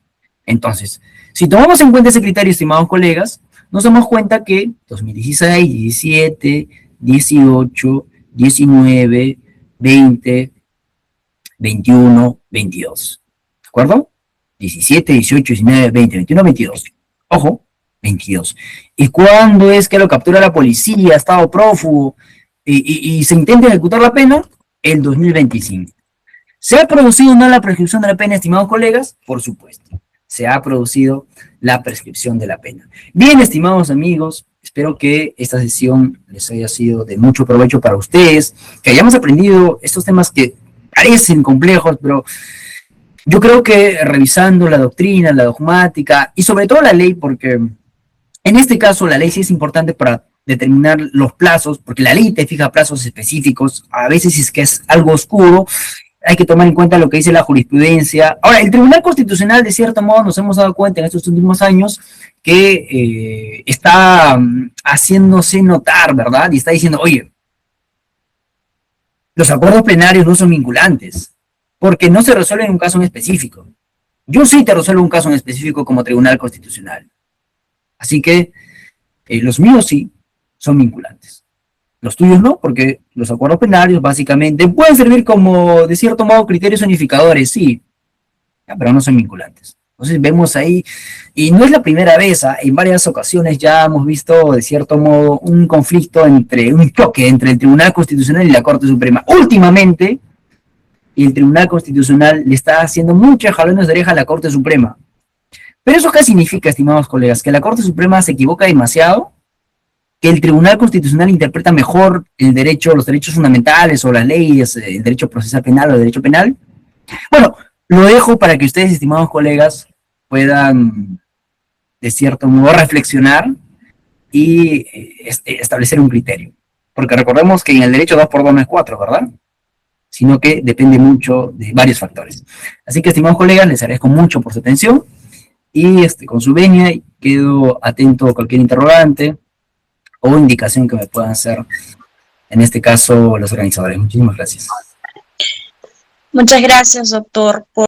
Entonces, si tomamos en cuenta ese criterio, estimados colegas, nos damos cuenta que 2016, 17, 18, 19, 20, 21, 22. ¿De acuerdo? 17, 18, 19, 20, 21, 22. Ojo, 22. ¿Y cuándo es que lo captura la policía, estado prófugo, y se intenta ejecutar la pena? El 2025. ¿Se ha producido o no la prescripción de la pena, estimados colegas? Por supuesto. Se ha producido la prescripción de la pena. Bien, estimados amigos, espero que esta sesión les haya sido de mucho provecho para ustedes, que hayamos aprendido estos temas que parecen complejos, pero yo creo que revisando la doctrina, la dogmática y sobre todo la ley, porque en este caso la ley sí es importante para determinar los plazos, porque la ley te fija plazos específicos, a veces es que es algo oscuro, hay que tomar en cuenta lo que dice la jurisprudencia. Ahora, el Tribunal Constitucional, de cierto modo, nos hemos dado cuenta en estos últimos años que está haciéndose notar, ¿verdad? Y está diciendo, oye, los acuerdos plenarios no son vinculantes, porque no se resuelve en un caso en específico. Yo sí te resuelvo un caso en específico como Tribunal Constitucional. Así que los míos sí son vinculantes. Los tuyos no, porque los acuerdos plenarios básicamente pueden servir como, de cierto modo, criterios unificadores, sí, pero no son vinculantes. Entonces vemos ahí, y no es la primera vez, en varias ocasiones ya hemos visto, de cierto modo, un conflicto un choque entre el Tribunal Constitucional y la Corte Suprema. Últimamente, y el Tribunal Constitucional le está haciendo muchos jalones de oreja a la Corte Suprema. Pero ¿eso qué significa, estimados colegas? ¿Que la Corte Suprema se equivoca demasiado? ¿Que el Tribunal Constitucional interpreta mejor el derecho, los derechos fundamentales o las leyes, el derecho procesal penal o el derecho penal? Bueno, lo dejo para que ustedes, estimados colegas, puedan, de cierto modo, reflexionar y establecer un criterio. Porque recordemos que en el derecho 2 por 2 no es 4, ¿verdad? Sino que depende mucho de varios factores. Así que, estimados colegas, les agradezco mucho por su atención y con su venia quedo atento a cualquier interrogante o indicación que me puedan hacer, en este caso, los organizadores. Muchísimas gracias. Muchas gracias, doctor, por